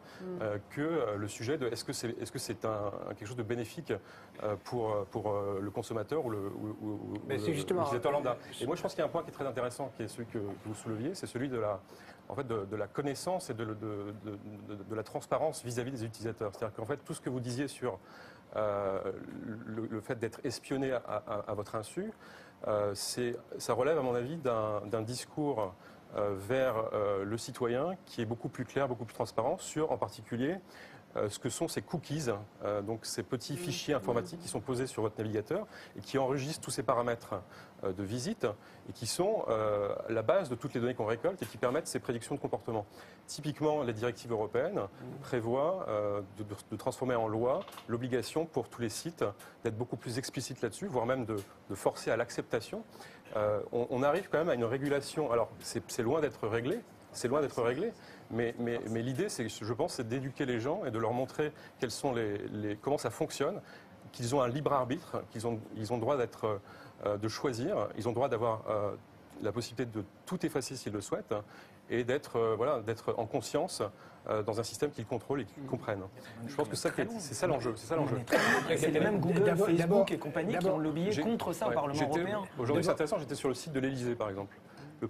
que le sujet de est-ce que c'est quelque chose de bénéfique pour le consommateur ou l'utilisateur lambda. Et moi, je pense qu'il y a un point qui est très intéressant, qui est celui que vous souleviez, c'est celui de la connaissance et de la transparence vis-à-vis des utilisateurs. C'est-à-dire qu'en fait, tout ce que vous disiez sur le fait d'être espionné à votre insu, ça relève, à mon avis, d'un discours vers le citoyen qui est beaucoup plus clair, beaucoup plus transparent sur, en particulier, ce que sont ces cookies, donc ces petits fichiers informatiques qui sont posés sur votre navigateur et qui enregistrent tous ces paramètres de visite et qui sont la base de toutes les données qu'on récolte et qui permettent ces prédictions de comportement. Typiquement, les directives européennes prévoient de transformer en loi l'obligation pour tous les sites d'être beaucoup plus explicite là-dessus, voire même de forcer à l'acceptation. On arrive quand même à une régulation. Alors, c'est loin d'être réglé. C'est loin d'être réglé, mais l'idée, je pense, c'est d'éduquer les gens et de leur montrer comment ça fonctionne, qu'ils ont un libre arbitre, qu'ils ont le droit de choisir, ils ont le droit d'avoir la possibilité de tout effacer s'ils le souhaitent, et d'être en conscience dans un système qu'ils contrôlent et qu'ils comprennent. Je pense que c'est ça l'enjeu. C'est les mêmes Google, Facebook et compagnie qui ont lobbyé contre ça au Parlement européen. Aujourd'hui, c'est intéressant, j'étais sur le site de l'Élysée, par exemple. La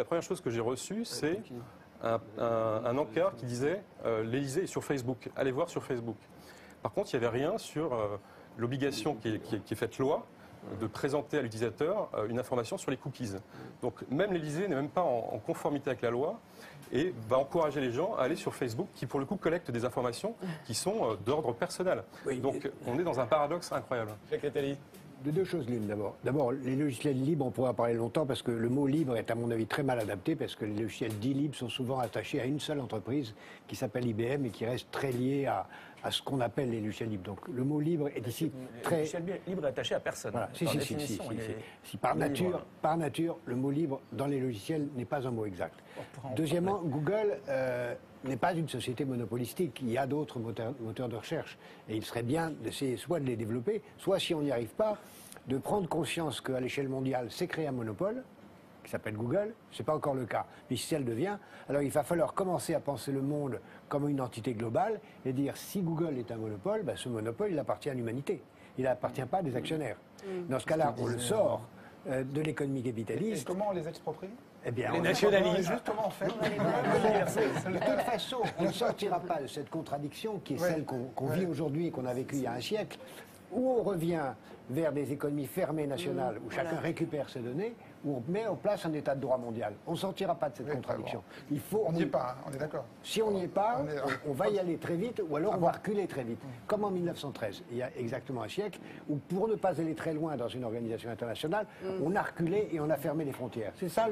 première chose que j'ai reçue, c'est un encart qui disait l'Élysée est sur Facebook, allez voir sur Facebook. Par contre, il n'y avait rien sur l'obligation qui est faite loi de présenter à l'utilisateur une information sur les cookies. Donc même l'Élysée n'est même pas en conformité avec la loi et va encourager les gens à aller sur Facebook qui, pour le coup, collectent des informations qui sont d'ordre personnel. Donc on est dans un paradoxe incroyable. Jacques Attali. De deux choses l'une d'abord. D'abord, les logiciels libres, on pourra en parler longtemps parce que le mot libre est à mon avis très mal adapté parce que les logiciels dits libres sont souvent attachés à une seule entreprise qui s'appelle IBM et qui reste très liée à ce qu'on appelle les logiciels libres. Donc le mot libre est ici très... Le logiciel libre est attaché à personne. Voilà. Si par nature, le mot libre dans les logiciels n'est pas un mot exact. Deuxièmement, Google n'est pas une société monopolistique. Il y a d'autres moteurs de recherche. Et il serait bien d'essayer soit de les développer, soit, si on n'y arrive pas, de prendre conscience qu'à l'échelle mondiale, c'est créer un monopole, qui s'appelle Google. Ce n'est pas encore le cas. Mais si ça le devient, alors il va falloir commencer à penser le monde comme une entité globale et dire si Google est un monopole, ce monopole, il appartient à l'humanité. Il n'appartient pas à des actionnaires. Dans ce cas-là, on le sort de l'économie capitaliste. Et comment on les exproprie? Eh bien, les nationalistes. Comment on fait? De toute façon, on ne sortira pas de cette contradiction qui est celle qu'on vit aujourd'hui et qu'on a vécue il y a un siècle, où on revient vers des économies fermées nationales, où chacun récupère ses données, où on met en place un état de droit mondial. On ne sortira pas de cette contradiction. On n'y est pas, on est d'accord. Si on n'y est pas, on va y aller très vite, ou alors on va reculer très vite. Comme en 1913, il y a exactement un siècle, où pour ne pas aller très loin dans une organisation internationale, on a reculé et on a fermé les frontières. C'est ça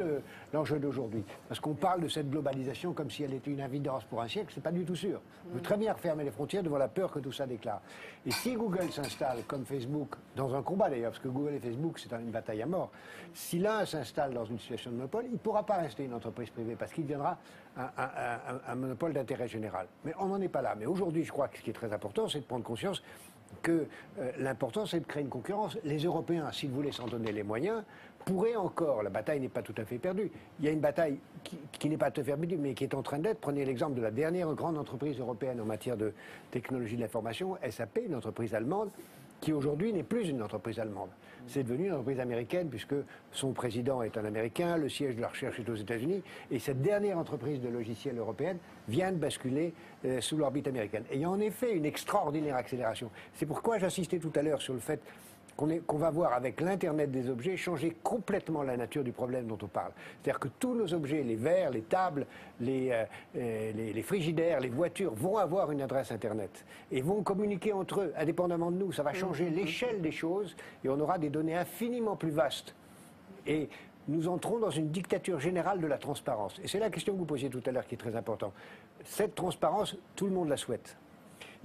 l'enjeu d'aujourd'hui. Parce qu'on parle de cette globalisation comme si elle était une évidence pour un siècle, c'est pas du tout sûr. On peut très bien refermer les frontières devant la peur que tout ça déclare. Et si Google s'installe comme Facebook, dans un combat d'ailleurs, parce que Google et Facebook, c'est une bataille à mort, si l'un quelqu'un s'installe dans une situation de monopole, il ne pourra pas rester une entreprise privée parce qu'il deviendra un monopole d'intérêt général. Mais on n'en est pas là. Mais aujourd'hui, je crois que ce qui est très important, c'est de prendre conscience que l'important, c'est de créer une concurrence. Les Européens, s'ils voulaient s'en donner les moyens, pourraient encore, la bataille n'est pas tout à fait perdue. Il y a une bataille qui n'est pas tout à fait perdue, mais qui est en train d'être. Prenez l'exemple de la dernière grande entreprise européenne en matière de technologie de l'information, SAP, une entreprise allemande, qui aujourd'hui n'est plus une entreprise allemande. C'est devenu une entreprise américaine puisque son président est un Américain, le siège de la recherche est aux États-Unis, et cette dernière entreprise de logiciels européenne vient de basculer sous l'orbite américaine. Et il y a en effet une extraordinaire accélération. C'est pourquoi j'insistais tout à l'heure sur le fait qu'on va voir avec l'Internet des objets changer complètement la nature du problème dont on parle. C'est-à-dire que tous nos objets, les verres, les tables, les frigidaires, les voitures, vont avoir une adresse Internet et vont communiquer entre eux, indépendamment de nous. Ça va changer l'échelle des choses et on aura des données infiniment plus vastes. Et nous entrons dans une dictature générale de la transparence. Et c'est la question que vous posiez tout à l'heure qui est très importante. Cette transparence, tout le monde la souhaite.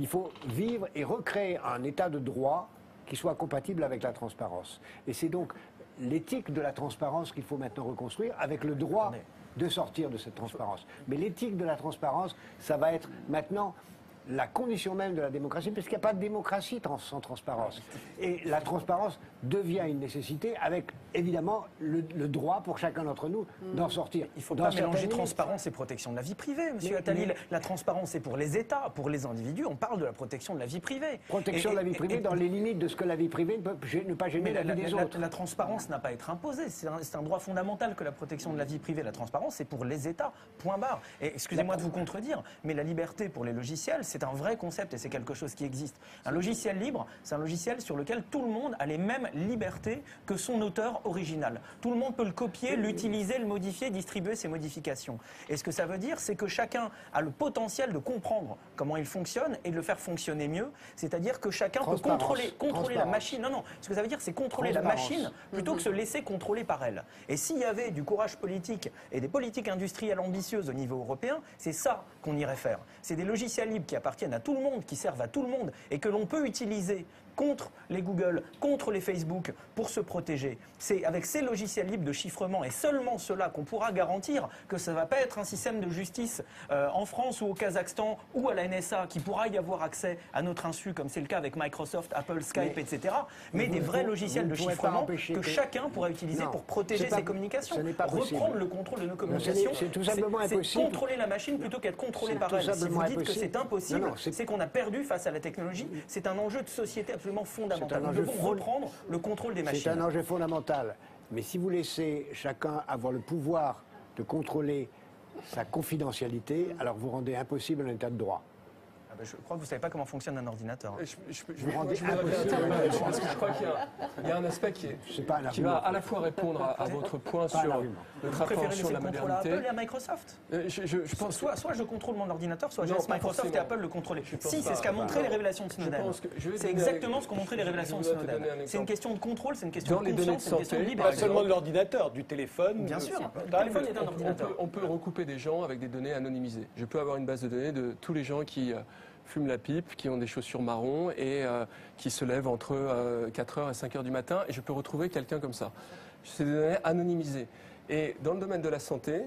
Il faut vivre et recréer un état de droit qui soit compatible avec la transparence. Et c'est donc l'éthique de la transparence qu'il faut maintenant reconstruire avec le droit de sortir de cette transparence. Mais l'éthique de la transparence, ça va être maintenant la condition même de la démocratie, parce qu'il n'y a pas de démocratie sans transparence. Et la transparence devient une nécessité avec, évidemment, le droit pour chacun d'entre nous d'en sortir. Il ne faut pas mélanger transparence et protection de la vie privée, monsieur Attali. La transparence, c'est pour les États, pour les individus. On parle de la protection de la vie privée. Protection de la vie privée dans les limites de ce que la vie privée ne peut ne pas gêner la vie des autres. La transparence n'a pas à être imposée. C'est un droit fondamental que la protection de la vie privée. La transparence, c'est pour les États. Point barre. Et excusez-moi de vous contredire, mais la liberté pour les logiciels, c'est un vrai concept et c'est quelque chose qui existe. Un logiciel libre, c'est un logiciel sur lequel tout le monde a les mêmes libertés que son auteur original. Tout le monde peut le copier, l'utiliser, le modifier, distribuer ses modifications. Et ce que ça veut dire, c'est que chacun a le potentiel de comprendre comment il fonctionne et de le faire fonctionner mieux. C'est-à-dire que chacun peut contrôler la machine. Non, non. Ce que ça veut dire, c'est contrôler la machine plutôt que se laisser contrôler par elle. Et s'il y avait du courage politique et des politiques industrielles ambitieuses au niveau européen, c'est ça qu'on irait faire. C'est des logiciels libres qui appartiennent à tout le monde, qui servent à tout le monde et que l'on peut utiliser contre les Google, contre les Facebook, pour se protéger. C'est avec ces logiciels libres de chiffrement et seulement cela qu'on pourra garantir que ça ne va pas être un système de justice en France ou au Kazakhstan ou à la NSA qui pourra y avoir accès à notre insu, comme c'est le cas avec Microsoft, Apple, Skype, etc. Mais des vrais logiciels de chiffrement que chacun pourra utiliser pour protéger ses communications. Reprendre le contrôle de nos communications, c'est tout simplement impossible. Contrôler la machine plutôt qu'être contrôlé par elle. Si vous dites que c'est impossible, c'est qu'on a perdu face à la technologie. C'est un enjeu de société absolument fondamental. Nous devons reprendre le contrôle des machines. C'est un enjeu fondamental. Mais si vous laissez chacun avoir le pouvoir de contrôler sa confidentialité, alors vous rendez impossible un état de droit. Je crois que vous ne savez pas comment fonctionne un ordinateur. Je crois qu'il y a un aspect qui va à la fois répondre à votre point sur notre appréhension de la modernité. Apple et à Microsoft. Je pense soit je contrôle mon ordinateur, soit je laisse Microsoft et Apple le contrôler. Si, c'est ce qu'a montré les révélations de Snowden. C'est exactement ce qu'ont montré les révélations de Snowden. C'est une question de contrôle, c'est une question de confiance, c'est une question de liberté. Pas seulement de l'ordinateur, du téléphone. Bien sûr, le téléphone est un ordinateur. On peut recouper des gens avec des données anonymisées. Je peux avoir une base de données de tous les gens qui fument la pipe, qui ont des chaussures marron et qui se lèvent entre 4h et 5h du matin, et je peux retrouver quelqu'un comme ça. C'est des données anonymisées. Et dans le domaine de la santé,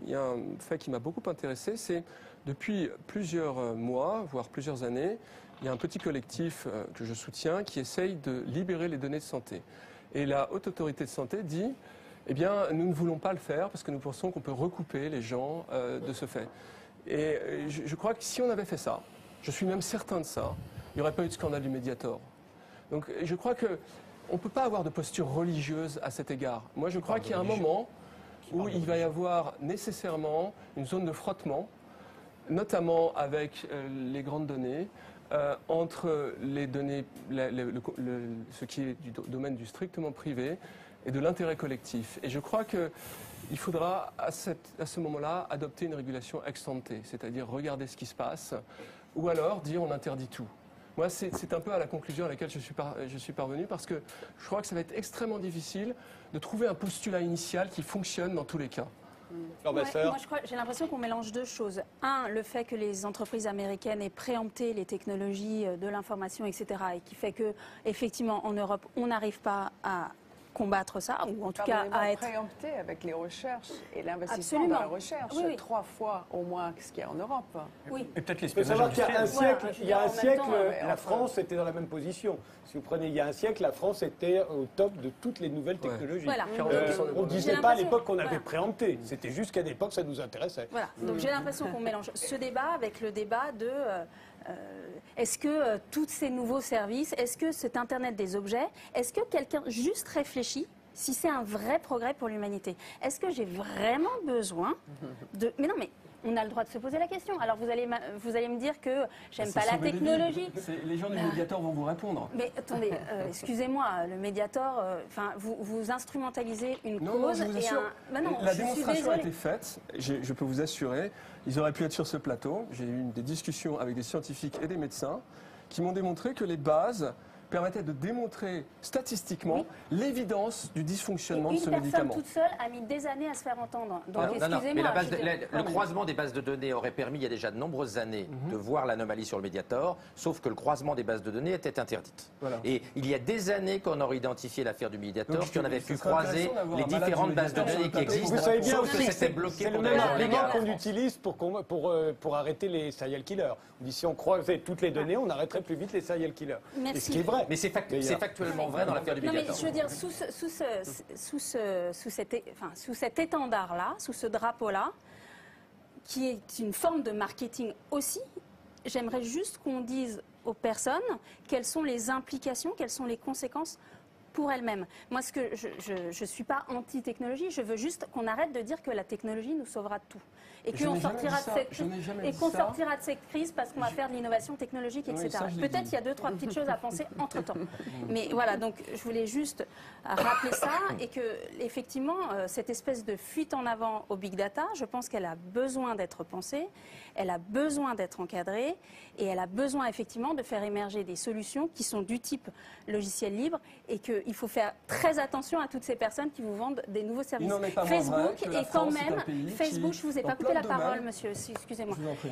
il y a un fait qui m'a beaucoup intéressé, c'est depuis plusieurs mois, voire plusieurs années, il y a un petit collectif que je soutiens qui essaye de libérer les données de santé. Et la Haute Autorité de Santé dit, eh bien, nous ne voulons pas le faire parce que nous pensons qu'on peut recouper les gens de ce fait. Et je crois que si on avait fait ça, je suis même certain de ça, il n'y aurait pas eu de scandale du Mediator. Donc je crois qu'on ne peut pas avoir de posture religieuse à cet égard. Moi je crois qu'il y a un moment où il va y avoir nécessairement une zone de frottement, notamment avec les grandes données, entre les données, ce qui est du domaine du strictement privé et de l'intérêt collectif. Et je crois qu'il faudra à ce moment-là adopter une régulation ex ante, c'est-à-dire regarder ce qui se passe, ou alors dire on interdit tout. Moi, c'est un peu à la conclusion à laquelle je suis parvenu, parce que je crois que ça va être extrêmement difficile de trouver un postulat initial qui fonctionne dans tous les cas. Moi, j'ai l'impression qu'on mélange deux choses. Un, le fait que les entreprises américaines aient préempté les technologies de l'information, etc., et qui fait que, effectivement, en Europe, on n'arrive pas à combattre ça, ou en tout Pardonnez-moi, cas à être... préempté avec les recherches et l'investissement dans la recherche, Oui, oui. 3 fois au moins ce qu'il y a en Europe. Oui. Et peut-être Il faut l'espionnage savoir qu'il y a un industriel. siècle, Voilà, il y a un en même siècle, temps, la France était dans la même position. Si vous prenez il y a un siècle, la France était au top de toutes les nouvelles technologies. Voilà. On ne disait J'ai pas à l'impression- l'époque qu'on avait voilà. préempté. C'était juste qu'à l'époque, ça nous intéressait. Voilà, donc j'ai l'impression qu'on mélange ce débat avec le débat de est-ce que tous ces nouveaux services, est-ce que cet Internet des objets, est-ce que quelqu'un juste réfléchit si c'est un vrai progrès pour l'humanité? Est-ce que j'ai vraiment besoin de... Mais non, mais on a le droit de se poser la question. Alors vous allez me dire que j'aime pas la technologie. Les gens du Mediator vont vous répondre. Mais attendez, excusez-moi, le Mediator, vous instrumentalisez une Non, cause je vous assure, Bah non, la je suis démonstration a désolée. été faite, je peux vous assurer, ils auraient pu être sur ce plateau, j'ai eu des discussions avec des scientifiques et des médecins qui m'ont démontré que les bases permettaient de démontrer statistiquement l'évidence du dysfonctionnement de ce Une personne médicament. toute seule a mis des années à se faire entendre. Donc Non, non, excusez-moi. mais la base je veux dire, le croisement des bases de données aurait permis il y a déjà de nombreuses années de voir l'anomalie sur le Mediator, sauf que le croisement des bases de données était interdite. Voilà. Et il y a des années qu'on aurait identifié l'affaire du Mediator, Donc, qu'on avait ce pu serait croiser intéressant d'avoir les un malade différentes du bases de Mediator données qui sur le plateau. existent, Vous savez bien sauf que aussi, c'était bloqué c'est le pour même des raisons argument légales. qu'on utilise pour arrêter les serial killers. On dit si on croisait toutes les données, on arrêterait plus vite les serial killers. Merci. Et ce qui est vrai. Mais c'est factuellement vrai dans l'affaire du Non mais Mediator. je veux dire, sous cet étendard-là, sous ce drapeau-là, qui est une forme de marketing aussi, j'aimerais juste qu'on dise aux personnes quelles sont les implications, quelles sont les conséquences pour elles-mêmes. Moi, je ne suis pas anti-technologie, je veux juste qu'on arrête de dire que la technologie nous sauvera de tout. Et qu'on sortira de cette crise parce qu'on va faire de l'innovation technologique, etc. ça, je l'ai Peut-être dit. il y a 2-3 petites choses à penser entre-temps. Mais voilà, donc je voulais juste rappeler ça et que, effectivement, cette espèce de fuite en avant au big data, je pense qu'elle a besoin d'être pensée, elle a besoin d'être encadrée et elle a besoin, effectivement, de faire émerger des solutions qui sont du type logiciel libre et qu'il faut faire très attention à toutes ces personnes qui vous vendent des nouveaux services. n'en est pas moins vrai Facebook que la est quand France est un même... pays Facebook, qui, je vous ai dans pas plein coupé la de parole, domaines- monsieur, excusez-moi. Je vous en prie.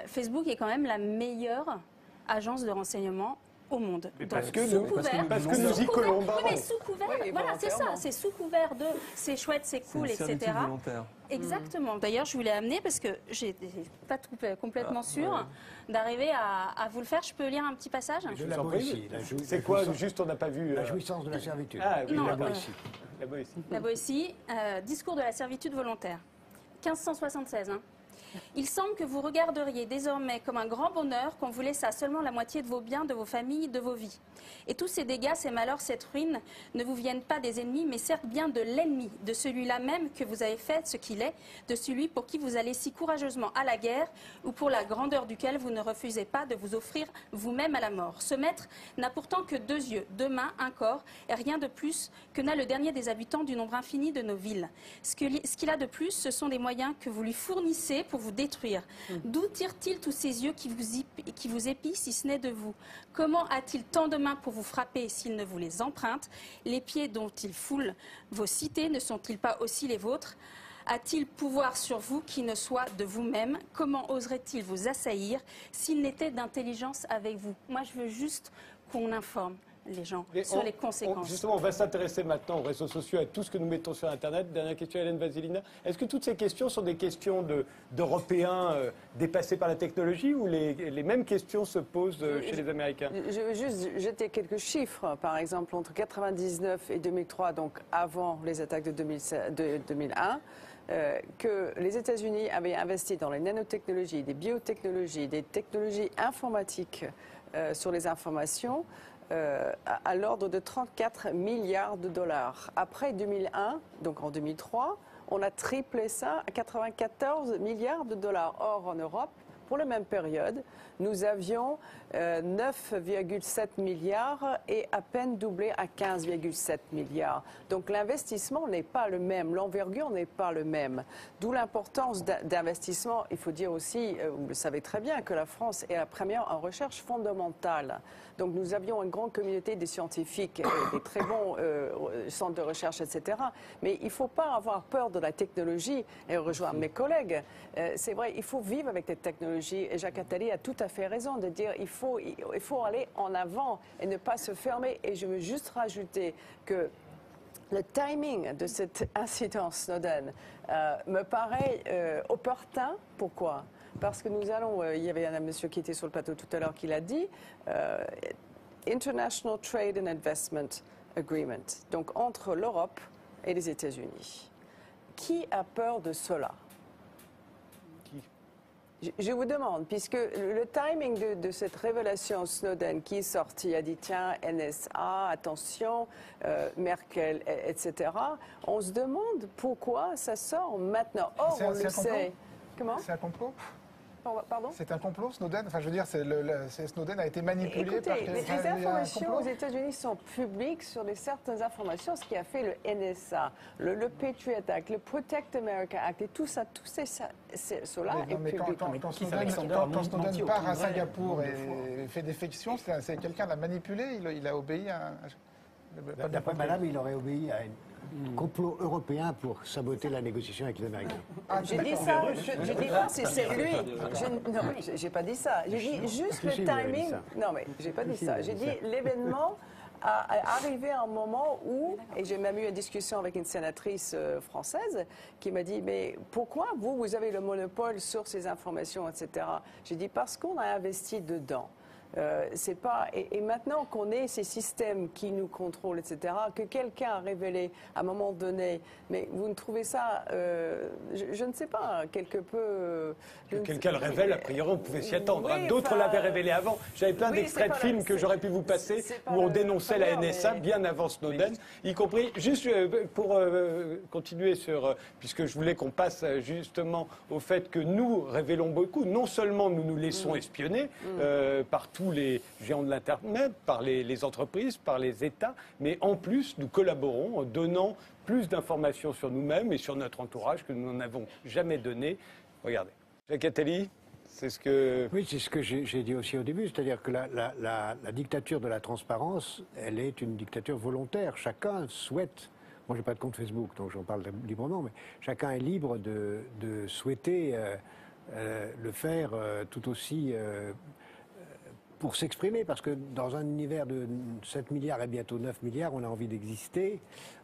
Facebook est quand même la meilleure agence de renseignement au monde. Mais Donc, parce que sous nous- couvert- parce que nous y collons Oui, mais sous couvert, Oui, voilà, c'est ça, volontairement. c'est sous couvert de c'est chouette, c'est C'est cool, une etc. servitude volontaire. Exactement. D'ailleurs, je voulais amener, parce que j'étais pas complètement sûre d'arriver à vous le faire. Je peux lire un petit passage? De vous la en prie. Boétie. C'est quoi, juste on n'a pas vu... La jouissance de la servitude. Ah oui, Non, la Boétie. La Boétie. La Boétie, discours de la servitude volontaire. 1576. Hein. Il semble que vous regarderiez désormais comme un grand bonheur qu'on vous laissât seulement la moitié de vos biens, de vos familles, de vos vies. Et tous ces dégâts, ces malheurs, cette ruine ne vous viennent pas des ennemis, mais certes bien de l'ennemi, de celui-là même que vous avez fait ce qu'il est, de celui pour qui vous allez si courageusement à la guerre, ou pour la grandeur duquel vous ne refusez pas de vous offrir vous-même à la mort. Ce maître n'a pourtant que 2 yeux, 2 mains, un corps, et rien de plus que n'a le dernier des habitants du nombre infini de nos villes. Ce qu'il a de plus, ce sont des moyens que vous lui fournissez pour vous détruire. D'où tire-t-il tous ces yeux qui vous épient si ce n'est de vous? Comment a-t-il tant de mains pour vous frapper s'il ne vous les emprunte? Les pieds dont il foule vos cités ne sont-ils pas aussi les vôtres? A-t-il pouvoir sur vous qui ne soit de vous-même? Comment oserait-il vous assaillir s'il n'était d'intelligence avec vous? Moi, je veux juste qu'on informe les gens sur les conséquences. Justement, on va s'intéresser maintenant aux réseaux sociaux, à tout ce que nous mettons sur Internet. Dernière question, Hélène Vasilina. Est-ce que toutes ces questions sont des questions d'Européens dépassés par la technologie ou les mêmes questions se posent chez les Américains? Je veux juste jeter quelques chiffres. Par exemple, entre 1999 et 2003, donc avant les attaques de 2001, que les États-Unis avaient investi dans les nanotechnologies, des biotechnologies, des technologies informatiques sur les informations, à l'ordre de 34 milliards de dollars. Après 2001, donc en 2003, on a triplé ça à 94 milliards de dollars. Or, en Europe, pour la même période, nous avions 9,7 milliards et à peine doublé à 15,7 milliards. Donc l'investissement n'est pas le même, l'envergure n'est pas le même. D'où l'importance d'investissement. Il faut dire aussi, vous le savez très bien, que la France est la première en recherche fondamentale. Donc nous avions une grande communauté de scientifiques, des très bons centres de recherche, etc. Mais il ne faut pas avoir peur de la technologie et rejoindre mes collègues. C'est vrai, il faut vivre avec les technologies. Et Jacques Attali a tout à fait raison de dire il faut aller en avant et ne pas se fermer. Et je veux juste rajouter que le timing de cet incident Snowden me paraît opportun. Pourquoi? Parce que nous allons, il y avait un monsieur qui était sur le plateau tout à l'heure qui l'a dit, International Trade and Investment Agreement, donc entre l'Europe et les États-Unis. Qui a peur de cela? Je vous demande, puisque le timing de cette révélation Snowden qui est sortie a dit tiens, NSA, attention, Merkel, etc. On se demande pourquoi ça sort maintenant. Or, on le sait. Comment? C'est un complot? Pardon? C'est un complot, Snowden? Enfin, je veux dire, Snowden a été manipulé Écoutez, par... les informations aux États-Unis sont publiques sur certaines informations, ce qui a fait le NSA, le Patriot Act, le Protect America Act, et tout ça, tout cela est public. Quand Snowden part à Singapour et fait des fictions, c'est quelqu'un l'a manipulé, il a obéi à... D'après madame, il aurait obéi à un complot européen pour saboter la négociation avec les Américains. J'ai dit ça, je dis pas, c'est lui. Non, j'ai pas dit ça. J'ai dit juste le timing. Non, mais j'ai pas dit ça. J'ai dit l'événement a arrivé à un moment où, et j'ai même eu une discussion avec une sénatrice française qui m'a dit, mais pourquoi vous avez le monopole sur ces informations, etc. J'ai dit, parce qu'on a investi dedans. C'est pas et maintenant qu'on ait ces systèmes qui nous contrôlent, etc., que quelqu'un a révélé à un moment donné, mais vous ne trouvez ça, je ne sais pas, quelque peu... Que quelqu'un le révèle, a priori on pouvait s'y attendre. Oui, d'autres l'avaient révélé avant. J'avais plein d'extraits de films que j'aurais pu vous passer où on dénonçait la NSA bien avant Snowden, y compris, juste pour continuer sur, puisque je voulais qu'on passe justement au fait que nous révélons beaucoup, non seulement nous nous laissons espionner par tous les géants de l'Internet, par les entreprises, par les États, mais en plus, nous collaborons en donnant plus d'informations sur nous-mêmes et sur notre entourage que nous n'en avons jamais donné. Regardez. Jacques Attali, c'est ce que... Oui, c'est ce que j'ai dit aussi au début, c'est-à-dire que la dictature de la transparence, elle est une dictature volontaire. Chacun souhaite... Moi, je n'ai pas de compte Facebook, donc j'en parle librement, mais chacun est libre de souhaiter le faire tout aussi... pour s'exprimer, parce que dans un univers de 7 milliards et bientôt 9 milliards, on a envie d'exister,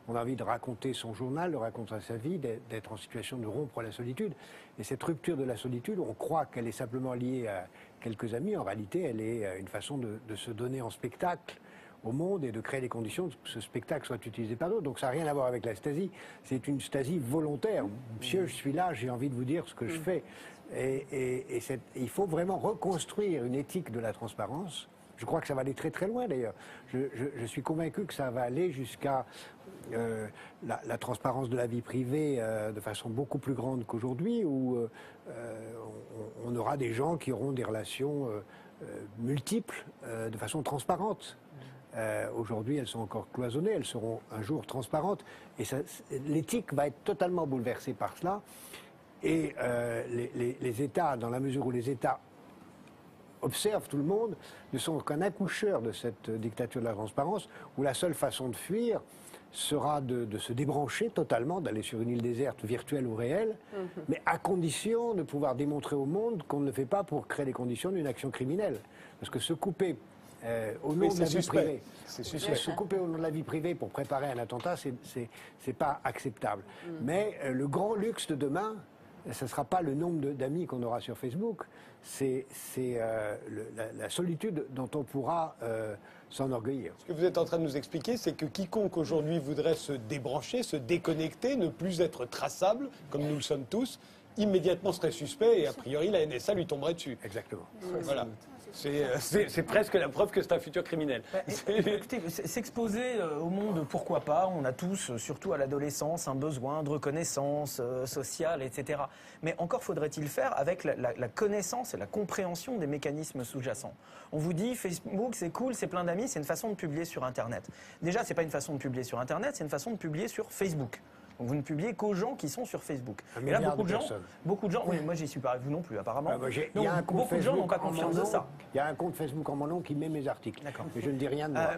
on a envie de raconter son journal, de raconter sa vie, d'être en situation de rompre la solitude. Et cette rupture de la solitude, on croit qu'elle est simplement liée à quelques amis. En réalité, elle est une façon de se donner en spectacle au monde et de créer les conditions que ce spectacle soit utilisé par d'autres. Donc ça n'a rien à voir avec la Stasi. C'est une Stasi volontaire. Monsieur, je suis là, j'ai envie de vous dire ce que je fais. Et il faut vraiment reconstruire une éthique de la transparence. Je crois que ça va aller très très loin d'ailleurs. Je suis convaincu que ça va aller jusqu'à la transparence de la vie privée de façon beaucoup plus grande qu'aujourd'hui, où on aura des gens qui auront des relations multiples de façon transparente. Aujourd'hui, elles sont encore cloisonnées, elles seront un jour transparentes. Et l'éthique va être totalement bouleversée par cela. Et les États, dans la mesure où les États observent tout le monde, ne sont qu'un accoucheur de cette dictature de la transparence, où la seule façon de fuir sera de se débrancher totalement, d'aller sur une île déserte virtuelle ou réelle, mais à condition de pouvoir démontrer au monde qu'on ne le fait pas pour créer les conditions d'une action criminelle. Parce que se couper au nom de la vie privée, se couper au nom de la vie privée pour préparer un attentat, c'est pas acceptable. Mais le grand luxe de demain, ce ne sera pas le nombre d'amis qu'on aura sur Facebook, c'est la solitude dont on pourra s'enorgueillir. Ce que vous êtes en train de nous expliquer, c'est que quiconque aujourd'hui voudrait se débrancher, se déconnecter, ne plus être traçable, comme nous le sommes tous, immédiatement serait suspect et a priori la NSA lui tomberait dessus. Exactement. Voilà. C'est presque la preuve que c'est un futur criminel. Écoutez, s'exposer au monde, pourquoi pas? On a tous, surtout à l'adolescence, un besoin de reconnaissance sociale, etc. Mais encore faudrait-il faire avec la connaissance et la compréhension des mécanismes sous-jacents. On vous dit Facebook, c'est cool, c'est plein d'amis, c'est une façon de publier sur Internet. Déjà, c'est pas une façon de publier sur Internet, c'est une façon de publier sur Facebook. Donc vous ne publiez qu'aux gens qui sont sur Facebook. Et là, beaucoup de gens, oui, moi j'y suis pas, vous non plus apparemment. Donc, beaucoup de gens n'ont pas confiance de ça. Il y a un compte Facebook en mon nom qui met mes articles. Mais je ne dis rien de moi.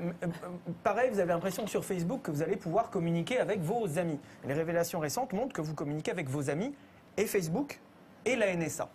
Pareil, vous avez l'impression sur Facebook que vous allez pouvoir communiquer avec vos amis. Les révélations récentes montrent que vous communiquez avec vos amis et Facebook et la NSA.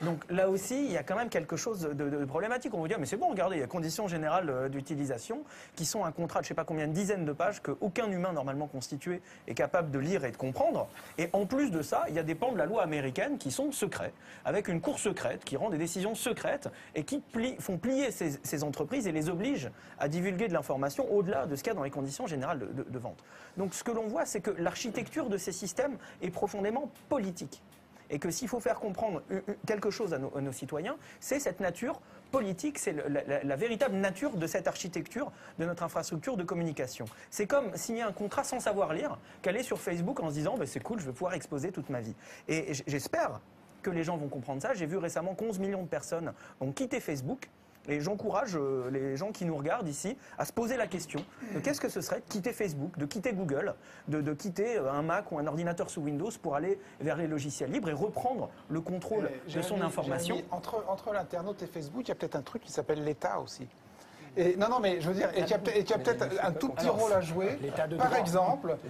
Donc là aussi, il y a quand même quelque chose de problématique. On vous dit, mais c'est bon, regardez, il y a conditions générales d'utilisation qui sont un contrat de je ne sais pas combien de dizaines de pages qu'aucun humain normalement constitué est capable de lire et de comprendre. Et en plus de ça, il y a des pans de la loi américaine qui sont secrets, avec une cour secrète qui rend des décisions secrètes et qui font plier ces entreprises et les obligent à divulguer de l'information au-delà de ce qu'il y a dans les conditions générales de vente. Donc ce que l'on voit, c'est que l'architecture de ces systèmes est profondément politique. Et que s'il faut faire comprendre quelque chose à nos citoyens, c'est cette nature politique, c'est la véritable nature de cette architecture, de notre infrastructure de communication. C'est comme signer un contrat sans savoir lire, qu'aller sur Facebook en se disant c'est cool, je vais pouvoir exposer toute ma vie. Et j'espère que les gens vont comprendre ça. J'ai vu récemment qu'11 millions de personnes ont quitté Facebook. Et j'encourage les gens qui nous regardent ici à se poser la question de qu'est-ce que ce serait de quitter Facebook, de quitter Google, de quitter un Mac ou un ordinateur sous Windows pour aller vers les logiciels libres et reprendre le contrôle de son information. Entre l'internaute et Facebook, il y a peut-être un truc qui s'appelle l'État aussi. Et, non, mais je veux dire, et qui a peut-être un tout petit rôle à jouer,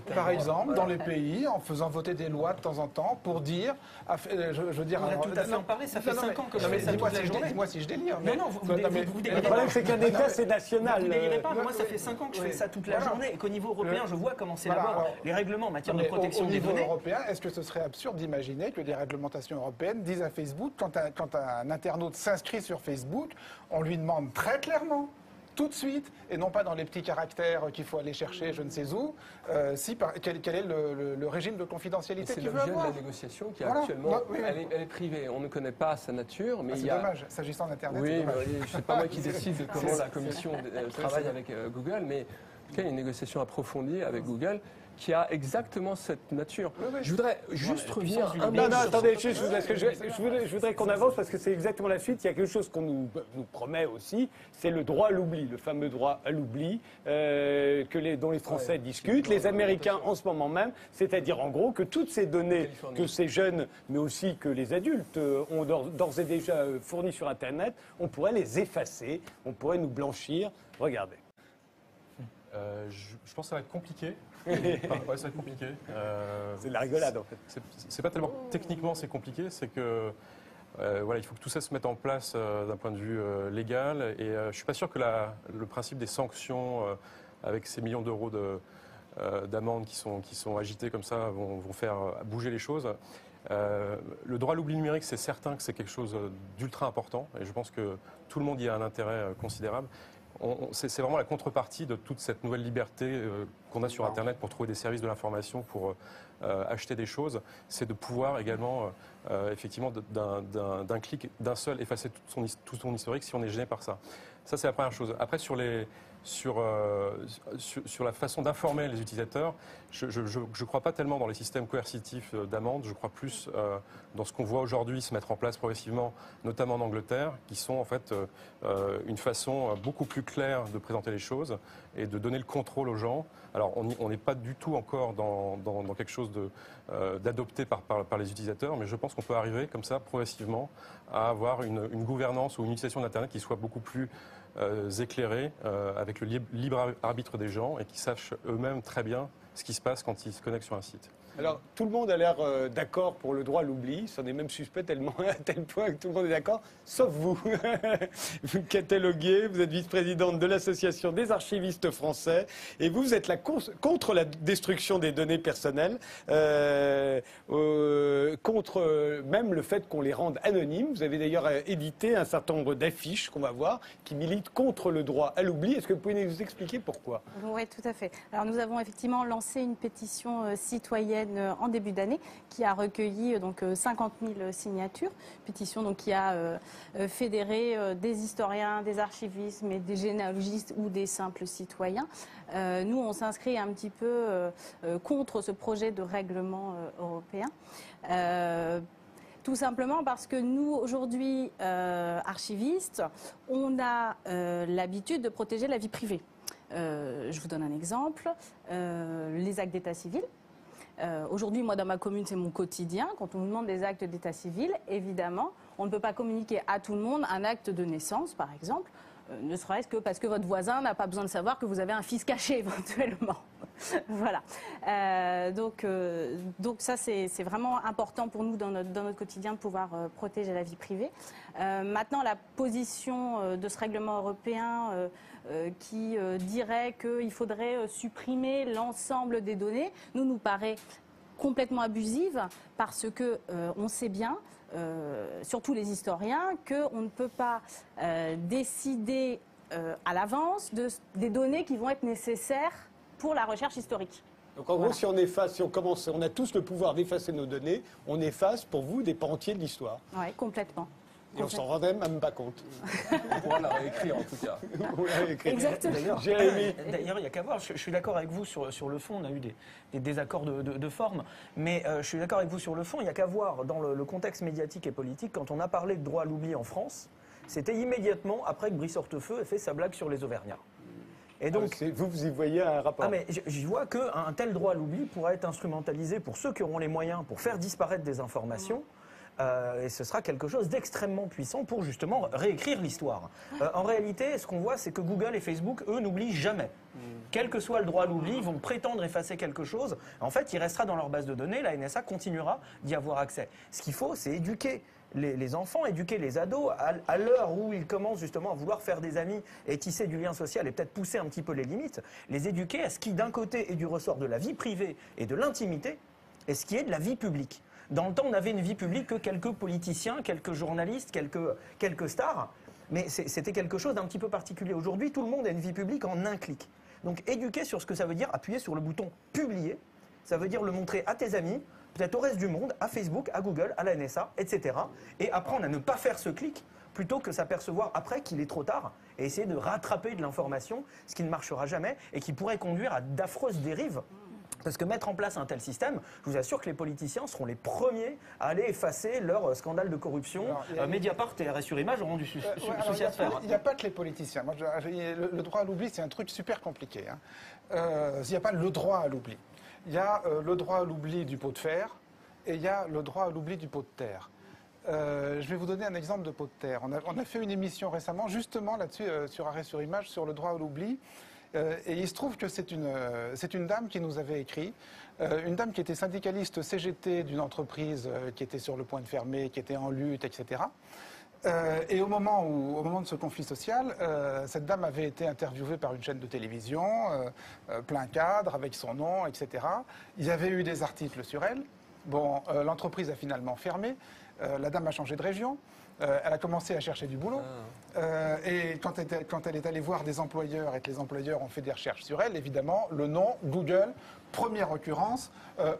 par exemple, dans les pays, en faisant voter des lois de temps en temps pour dire, je veux dire... On a tout à fait en parler, ça fait 5 ans que je fais ça toute la journée. Dis-moi si je délire. Non, vous délirez pas. Le problème, c'est qu'un État, c'est national. Vous délirez pas, moi ça fait 5 ans que je fais ça toute la journée et qu'au niveau européen, je vois comment s'élaborent les règlements en matière de protection des données. Au niveau européen, est-ce que ce serait absurde d'imaginer que des réglementations européennes disent à Facebook, quand un internaute s'inscrit sur Facebook, on lui demande très clairement, tout de suite, et non pas dans les petits caractères qu'il faut aller chercher je ne sais où, quel est le régime de confidentialité qu'il veut avoir. C'est l'objet de la négociation qui actuellement, elle est privée. On ne connaît pas sa nature, mais c'est dommage, s'agissant d'Internet. Oui, c'est pas moi qui décide de comment la Commission travaille avec Google, mais en tout cas, il y a une négociation approfondie avec Google qui a exactement cette nature. Je voudrais juste revenir un peu... Non, attendez, je voudrais qu'on avance parce que c'est exactement la suite. Il y a quelque chose qu'on nous promet aussi, c'est le droit à l'oubli, le fameux droit à l'oubli dont les Français discutent, les Américains en ce moment même, c'est-à-dire en gros que toutes ces données que ces jeunes, mais aussi que les adultes ont d'ores et déjà fournies sur Internet, on pourrait les effacer, on pourrait nous blanchir. Regardez. Je pense que ça va être compliqué. Ça va être compliqué. C'est de la rigolade en fait. C'est pas tellement techniquement c'est compliqué, c'est que il faut que tout ça se mette en place d'un point de vue légal. Et je suis pas sûr que le principe des sanctions avec ces millions d'euros d'amendes qui sont agitées comme ça vont faire bouger les choses. Le droit à l'oubli numérique, c'est certain que c'est quelque chose d'ultra important. Et je pense que tout le monde y a un intérêt considérable. C'est vraiment la contrepartie de toute cette nouvelle liberté qu'on a sur Internet pour trouver des services de l'information, pour acheter des choses. C'est de pouvoir également, effectivement, d'un clic, d'un seul, effacer tout son historique si on est gêné par ça. Ça, c'est la première chose. Après, sur la façon d'informer les utilisateurs, je ne crois pas tellement dans les systèmes coercitifs d'amende, je crois plus dans ce qu'on voit aujourd'hui se mettre en place progressivement, notamment en Angleterre, qui sont en fait une façon beaucoup plus claire de présenter les choses et de donner le contrôle aux gens. Alors on n'est pas du tout encore dans quelque chose d'adopté par les utilisateurs, mais je pense qu'on peut arriver comme ça progressivement à avoir une gouvernance ou une utilisation d'Internet qui soit beaucoup plus éclairés avec le libre arbitre des gens et qui sachent eux-mêmes très bien ce qui se passe quand ils se connectent sur un site. Alors, tout le monde a l'air d'accord pour le droit à l'oubli. C'en est même suspect à tel point que tout le monde est d'accord, sauf vous. Vous cataloguez, vous êtes vice-présidente de l'Association des archivistes français et vous êtes contre la destruction des données personnelles, contre même le fait qu'on les rende anonymes. Vous avez d'ailleurs édité un certain nombre d'affiches qu'on va voir qui militent contre le droit à l'oubli. Est-ce que vous pouvez nous expliquer pourquoi ? Oui, tout à fait. Alors, nous avons effectivement lancé une pétition citoyenne en début d'année qui a recueilli donc 50 000 signatures, pétition donc qui a fédéré des historiens, des archivistes, mais des généalogistes ou des simples citoyens. Nous, on s'inscrit un petit peu contre ce projet de règlement européen. Tout simplement parce que nous, aujourd'hui, archivistes, on a l'habitude de protéger la vie privée. Je vous donne un exemple, les actes d'état civil. Aujourd'hui, moi, dans ma commune, c'est mon quotidien. Quand on nous demande des actes d'état civil, évidemment, on ne peut pas communiquer à tout le monde un acte de naissance, par exemple. ne serait-ce que parce que votre voisin n'a pas besoin de savoir que vous avez un fils caché éventuellement. Voilà. Donc ça, c'est vraiment important pour nous dans notre quotidien de pouvoir protéger la vie privée. Maintenant, la position de ce règlement européen qui dirait qu'il faudrait supprimer l'ensemble des données, nous paraît complètement abusive parce que on sait bien, surtout les historiens, qu'on ne peut pas décider à l'avance des données qui vont être nécessaires pour la recherche historique. Donc en gros, si on efface, si on commence, on a tous le pouvoir d'effacer nos données, on efface pour vous des pans entiers de l'histoire. Oui, complètement. Et on s'en rendrait même pas compte. On pourra la réécrire en tout cas. Exactement. Jérémy. D'ailleurs, il n'y a qu'à voir. Je suis d'accord avec vous sur le fond. On a eu des désaccords de forme. Mais je suis d'accord avec vous sur le fond. Il n'y a qu'à voir dans le contexte médiatique et politique. Quand on a parlé de droit à l'oubli en France, c'était immédiatement après que Brice Hortefeux ait fait sa blague sur les Auvergnats. Et donc, vous y voyez un rapport. Ah mais j'y vois qu'un tel droit à l'oubli pourrait être instrumentalisé pour ceux qui auront les moyens pour faire disparaître des informations. Et ce sera quelque chose d'extrêmement puissant pour justement réécrire l'histoire. En réalité, ce qu'on voit, c'est que Google et Facebook, eux, n'oublient jamais. Quel que soit le droit à l'oubli, ils vont prétendre effacer quelque chose. En fait, il restera dans leur base de données. La NSA continuera d'y avoir accès. Ce qu'il faut, c'est éduquer les enfants, éduquer les ados à l'heure où ils commencent justement à vouloir faire des amis et tisser du lien social et peut-être pousser un petit peu les limites, les éduquer à ce qui d'un côté est du ressort de la vie privée et de l'intimité et ce qui est de la vie publique. Dans le temps, on avait une vie publique que quelques politiciens, quelques journalistes, quelques stars, mais c'était quelque chose d'un petit peu particulier. Aujourd'hui, tout le monde a une vie publique en un clic. Donc éduquer sur ce que ça veut dire, appuyer sur le bouton « Publier », ça veut dire le montrer à tes amis, peut-être au reste du monde, à Facebook, à Google, à la NSA, etc. Et apprendre à ne pas faire ce clic plutôt que s'apercevoir après qu'il est trop tard et essayer de rattraper de l'information, ce qui ne marchera jamais et qui pourrait conduire à d'affreuses dérives. Parce que mettre en place un tel système, je vous assure que les politiciens seront les premiers à aller effacer leur scandale de corruption. Mediapart et Arrêt sur Image auront du souci à se faire. Il n'y a pas que les politiciens. Moi, le droit à l'oubli, c'est un truc super compliqué. Il n'y a pas le droit à l'oubli. Il y a le droit à l'oubli du pot de fer et il y a le droit à l'oubli du pot de terre. Je vais vous donner un exemple de pot de terre. On a fait une émission récemment justement là-dessus, sur Arrêt sur Image, sur le droit à l'oubli. Et il se trouve que c'est une dame qui nous avait écrit, une dame qui était syndicaliste CGT d'une entreprise qui était sur le point de fermer, qui était en lutte, etc. Et au moment de ce conflit social, cette dame avait été interviewée par une chaîne de télévision, plein cadre, avec son nom, etc. Il y avait eu des articles sur elle. Bon, l'entreprise a finalement fermé. La dame a changé de région. Elle a commencé à chercher du boulot. Et quand elle est allée voir des employeurs et que les employeurs ont fait des recherches sur elle, évidemment, le nom, Google, première occurrence,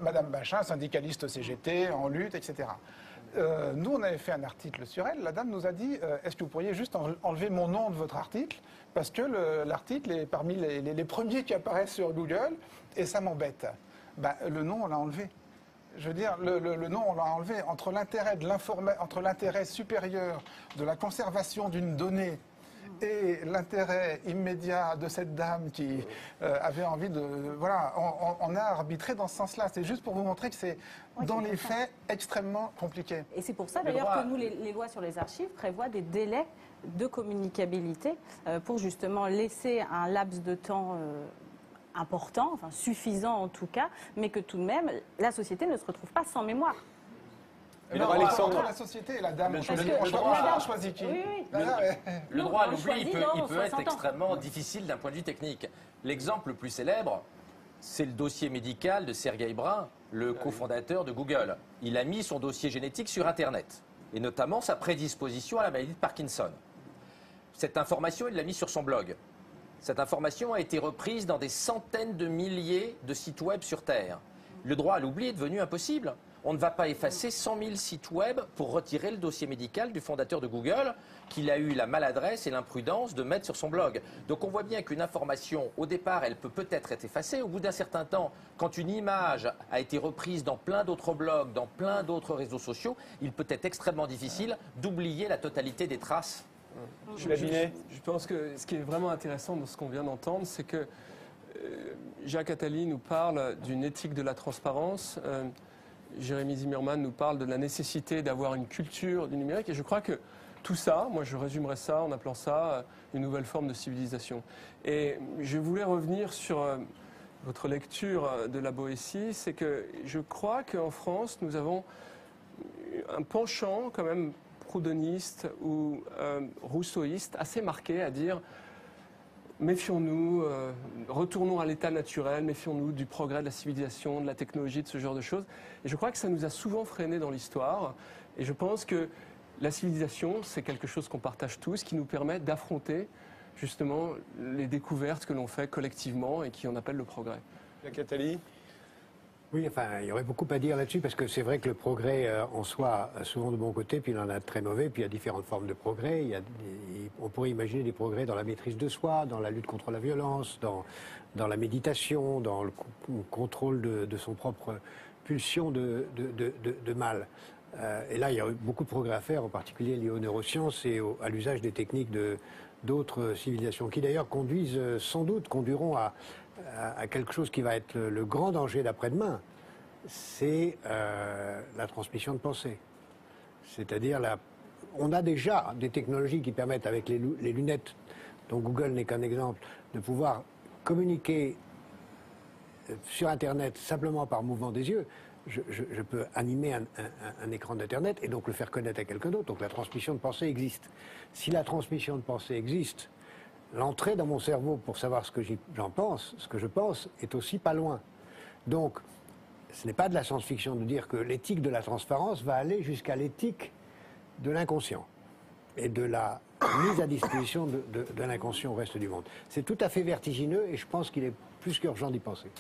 Madame Bachin, syndicaliste CGT, en lutte, etc. Nous, on avait fait un article sur elle. La dame nous a dit, est-ce que vous pourriez juste enlever mon nom de votre article? Parce que l'article est parmi les premiers qui apparaissent sur Google et ça m'embête. Ben, le nom, on l'a enlevé. Je veux dire, le nom, on l'a enlevé. Entre l'intérêt supérieur de la conservation d'une donnée et l'intérêt immédiat de cette dame qui avait envie de... Voilà, on a arbitré dans ce sens-là. C'est juste pour vous montrer que c'est, dans les faits, extrêmement compliqué. Et c'est pour ça, d'ailleurs, que nous, les lois sur les archives prévoient des délais de communicabilité pour justement laisser un laps de temps... important, enfin suffisant en tout cas, mais que tout de même, la société ne se retrouve pas sans mémoire. Alors, Alexandre, la société et la dame, on choisit qui? Le droit à l'oubli, il peut être extrêmement difficile d'un point de vue technique. L'exemple le plus célèbre, c'est le dossier médical de Sergey Brin, le cofondateur de Google. Il a mis son dossier génétique sur Internet, et notamment sa prédisposition à la maladie de Parkinson. Cette information, il l'a mise sur son blog. Cette information a été reprise dans des centaines de milliers de sites web sur Terre. Le droit à l'oubli est devenu impossible. On ne va pas effacer 100 000 sites web pour retirer le dossier médical du fondateur de Google, qu'il a eu la maladresse et l'imprudence de mettre sur son blog. Donc on voit bien qu'une information, au départ, elle peut peut-être être effacée. Au bout d'un certain temps, quand une image a été reprise dans plein d'autres blogs, dans plein d'autres réseaux sociaux, il peut être extrêmement difficile d'oublier la totalité des traces. Je pense que ce qui est vraiment intéressant dans ce qu'on vient d'entendre, c'est que Jacques Attali nous parle d'une éthique de la transparence, Jérémy Zimmermann nous parle de la nécessité d'avoir une culture du numérique, et je crois que tout ça, moi je résumerais ça en appelant ça une nouvelle forme de civilisation. Et je voulais revenir sur votre lecture de la Boétie, c'est que je crois qu'en France, nous avons un penchant quand même proudhoniste ou rousseauiste assez marqué à dire méfions-nous, retournons à l'état naturel, méfions-nous du progrès de la civilisation, de la technologie, de ce genre de choses. Et je crois que ça nous a souvent freinés dans l'histoire. Et je pense que la civilisation, c'est quelque chose qu'on partage tous, qui nous permet d'affronter justement les découvertes que l'on fait collectivement et qui on appelle le progrès. Jacques Attali ? Oui, enfin, il y aurait beaucoup à dire là-dessus, parce que c'est vrai que le progrès en soi a souvent de bons côtés, puis il en a de très mauvais, puis il y a différentes formes de progrès. On pourrait imaginer des progrès dans la maîtrise de soi, dans la lutte contre la violence, dans la méditation, dans le contrôle de son propre pulsion de mal. Et là, il y a beaucoup de progrès à faire, en particulier liés aux neurosciences et à l'usage des techniques d'autres civilisations, qui d'ailleurs conduiront à quelque chose qui va être le grand danger d'après-demain, c'est la transmission de pensée. C'est-à-dire, on a déjà des technologies qui permettent, avec les lunettes, dont Google n'est qu'un exemple, de pouvoir communiquer sur Internet simplement par mouvement des yeux. Je peux animer un écran d'Internet et donc le faire connaître à quelqu'un d'autre. Donc la transmission de pensée existe. Si la transmission de pensée existe, l'entrée dans mon cerveau pour savoir ce que je pense, est aussi pas loin. Donc, ce n'est pas de la science-fiction de dire que l'éthique de la transparence va aller jusqu'à l'éthique de l'inconscient et de la mise à disposition de l'inconscient au reste du monde. C'est tout à fait vertigineux et je pense qu'il est plus qu'urgent d'y penser.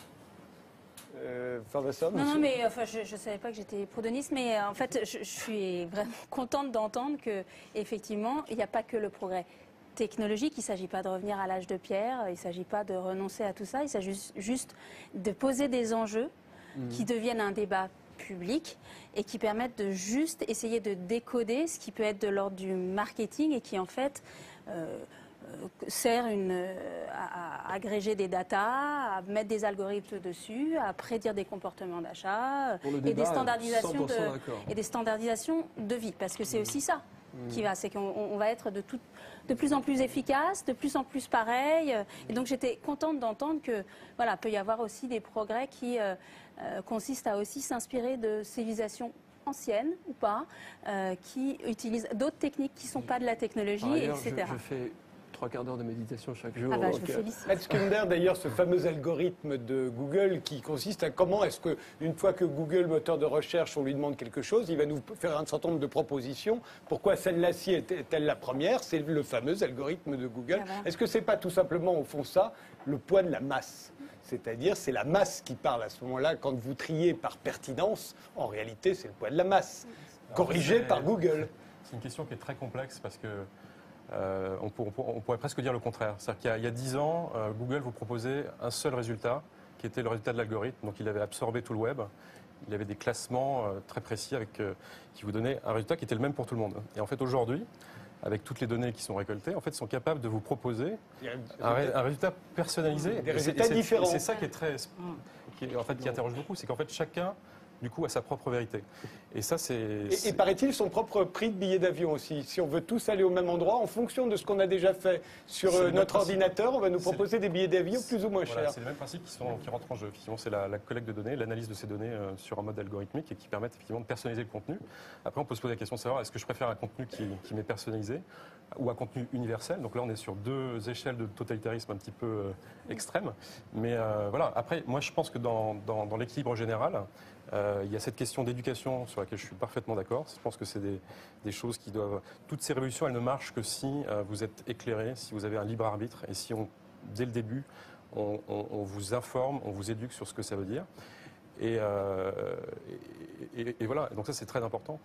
Non, mais enfin, je ne savais pas que j'étais proudhoniste, mais en fait, je suis vraiment contente d'entendre qu'effectivement, il n'y a pas que le progrès technologique, il ne s'agit pas de revenir à l'âge de pierre, il ne s'agit pas de renoncer à tout ça, il s'agit juste de poser des enjeux qui deviennent un débat public et qui permettent de juste essayer de décoder ce qui peut être de l'ordre du marketing et qui en fait sert à agréger des datas, à mettre des algorithmes dessus, à prédire des comportements d'achat et des standardisations de vie, parce que c'est aussi ça qui va, c'est qu'on va être de plus en plus efficace, de plus en plus pareil. Et donc j'étais contente d'entendre que voilà, peut y avoir aussi des progrès qui consistent à aussi s'inspirer de civilisations anciennes ou pas, qui utilisent d'autres techniques qui ne sont pas de la technologie, etc. Je fais 3 quarts d'heure de méditation chaque jour. Ah bah, je vous félicite. Matt Skumber, d'ailleurs, ce fameux algorithme de Google qui consiste à comment est-ce qu'une fois que Google, moteur de recherche, on lui demande quelque chose, il va nous faire un certain nombre de propositions. Pourquoi celle-là-ci est-elle la première? C'est le fameux algorithme de Google. Ah, voilà. Est-ce que c'est pas tout simplement, au fond, ça, le poids de la masse? C'est-à-dire, c'est la masse qui parle à ce moment-là. Quand vous triez par pertinence, en réalité, c'est le poids de la masse, corrigé par Google. C'est une question qui est très complexe parce que on pourrait presque dire le contraire. C'est-à-dire qu'il y a 10 ans, Google vous proposait un seul résultat, qui était le résultat de l'algorithme. Donc il avait absorbé tout le web. Il avait des classements très précis qui vous donnaient un résultat qui était le même pour tout le monde. Et en fait, aujourd'hui, avec toutes les données qui sont récoltées, en fait, ils sont capables de vous proposer un résultat personnalisé. Des résultats différents. C'est ça qui interroge beaucoup, c'est qu'en fait, chacun du coup, à sa propre vérité. Et ça, Et paraît-il, son propre prix de billet d'avion aussi. Si on veut tous aller au même endroit, en fonction de ce qu'on a déjà fait sur notre ordinateur, on va nous proposer des billets d'avion plus ou moins chers. C'est le même principe qui rentre en jeu. Effectivement, c'est la collecte de données, l'analyse de ces données sur un mode algorithmique et qui permettent effectivement de personnaliser le contenu. Après, on peut se poser la question de savoir est-ce que je préfère un contenu qui m'est personnalisé ou un contenu universel. Donc là, on est sur 2 échelles de totalitarisme un petit peu extrêmes. Mais voilà, après, moi, je pense que dans l'équilibre général, il y a cette question d'éducation sur laquelle je suis parfaitement d'accord. Je pense que c'est des choses qui doivent... Toutes ces révolutions, elles ne marchent que si vous êtes éclairé, si vous avez un libre arbitre et si, dès le début, on vous informe, on vous éduque sur ce que ça veut dire. Et voilà, donc ça c'est très important.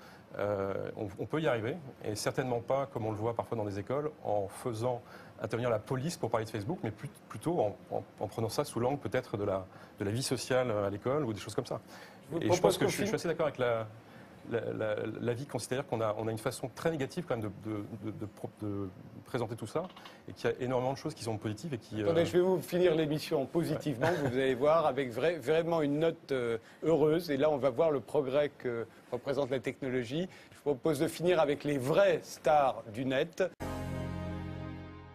On peut y arriver, et certainement pas, comme on le voit parfois dans des écoles, en faisant intervenir la police pour parler de Facebook, mais plutôt en prenant ça sous l'angle peut-être de la vie sociale à l'école ou des choses comme ça. Et je pense que je suis assez d'accord avec l'avis considère qu'on a une façon très négative quand même de présenter tout ça, et qu'il y a énormément de choses qui sont positives et qui... Attendez, je vais vous finir l'émission positivement, vous allez voir, avec vraiment une note heureuse. Et là, on va voir le progrès que représente la technologie. Je vous propose de finir avec les vraies stars du net.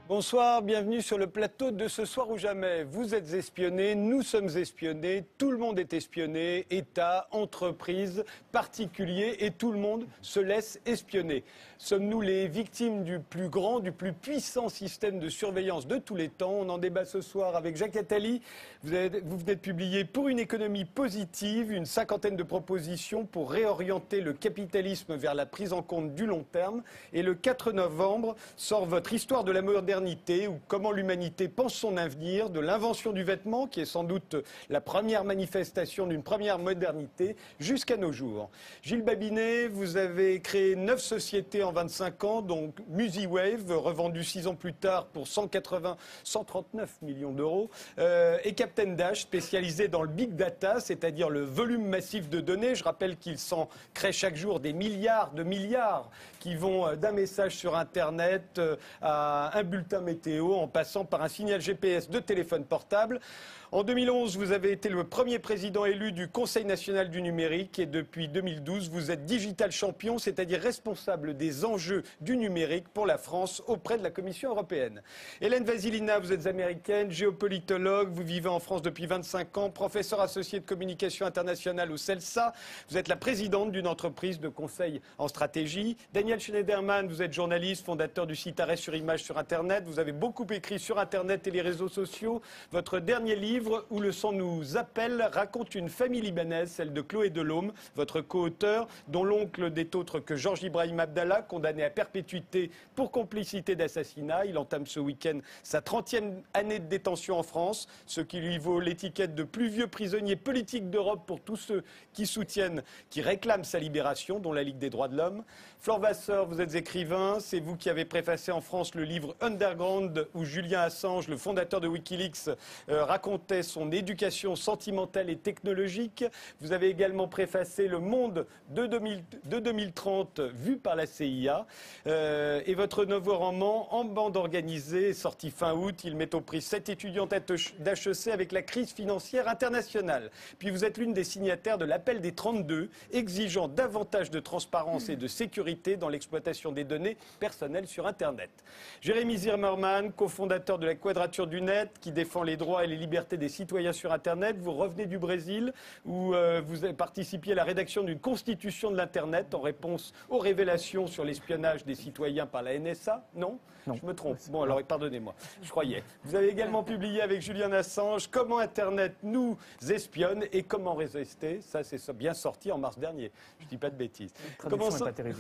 Bonsoir, bienvenue sur le plateau de Ce Soir ou Jamais. Vous êtes espionnés, nous sommes espionnés, tout le monde est espionné, État, entreprises, particuliers, et tout le monde se laisse espionner. Sommes-nous les victimes du plus grand, du plus puissant système de surveillance de tous les temps? On en débat ce soir avec Jacques Attali. Vous venez de publier Pour une économie positive, une 50aine de propositions pour réorienter le capitalisme vers la prise en compte du long terme. Et le 4 novembre sort votre Histoire de la modernité, ou comment l'humanité pense son avenir, de l'invention du vêtement, qui est sans doute la première manifestation d'une première modernité, jusqu'à nos jours. Gilles Babinet, vous avez créé 9 sociétés en 25 ans, donc MusiWave, revendu 6 ans plus tard pour 139 millions d'euros, et Captain Dash, spécialisé dans le big data, c'est-à-dire le volume massif de données. Je rappelle qu'il s'en crée chaque jour des milliards qui vont d'un message sur Internet à un bulletin météo, en passant par un signal GPS de téléphone portable. En 2011, vous avez été le premier président élu du Conseil national du numérique, et depuis 2012, vous êtes digital champion, c'est-à-dire responsable des enjeux du numérique pour la France auprès de la Commission européenne. Hélène Vasilina, vous êtes américaine, géopolitologue, vous vivez en France depuis 25 ans, professeur associé de communication internationale au CELSA. Vous êtes la présidente d'une entreprise de conseil en stratégie. Daniel Schneiderman, vous êtes journaliste, fondateur du site Arrêt sur Image sur Internet. Vous avez beaucoup écrit sur Internet et les réseaux sociaux. Votre dernier livre, Où le sang nous appelle, raconte une famille libanaise, celle de Chloé Delhomme, votre co-auteur, dont l'oncle n'est autre que Georges Ibrahim Abdallah, condamné à perpétuité pour complicité d'assassinat. Il entame ce week-end sa 30e année de détention en France, ce qui lui vaut l'étiquette de plus vieux prisonnier politique d'Europe pour tous ceux qui soutiennent, qui réclament sa libération, dont la Ligue des droits de l'homme. Flore Vasseur, vous êtes écrivain, c'est vous qui avez préfacé en France le livre Underground, où Julian Assange, le fondateur de Wikileaks, racontait son éducation sentimentale et technologique. Vous avez également préfacé Le Monde de 2030, vu par la CIA. Et votre nouveau roman, En bande organisée, est sorti fin août. Il met au prix 7 étudiantes d'HEC avec la crise financière internationale. Puis vous êtes l'une des signataires de l'appel des 32, exigeant davantage de transparence et de sécurité dans l'exploitation des données personnelles sur Internet. Jérémy Zimmerman, cofondateur de la Quadrature du Net, qui défend les droits et les libertés des citoyens sur Internet. Vous revenez du Brésil, où vous avez participé à la rédaction d'une constitution de l'Internet en réponse aux révélations sur l'espionnage des citoyens par la NSA. Non, je me trompe. Bon, alors pardonnez-moi, je croyais. Vous avez également publié avec Julian Assange Comment Internet nous espionne et comment résister. Ça, c'est bien sorti en mars dernier. Je ne dis pas de bêtises. Pas terrible.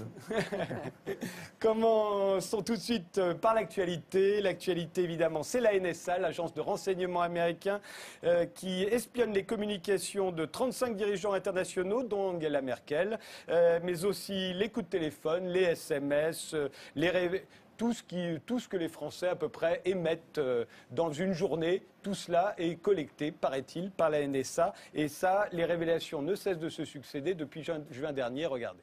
Commençons tout de suite par l'actualité. L'actualité, évidemment, c'est la NSA, l'agence de renseignement américain, qui espionne les communications de 35 dirigeants internationaux, dont Angela Merkel, mais aussi les coups de téléphone, les SMS, tout ce que les Français à peu près émettent dans une journée. Tout cela est collecté, paraît-il, par la NSA. Et ça, les révélations ne cessent de se succéder depuis juin dernier. Regardez.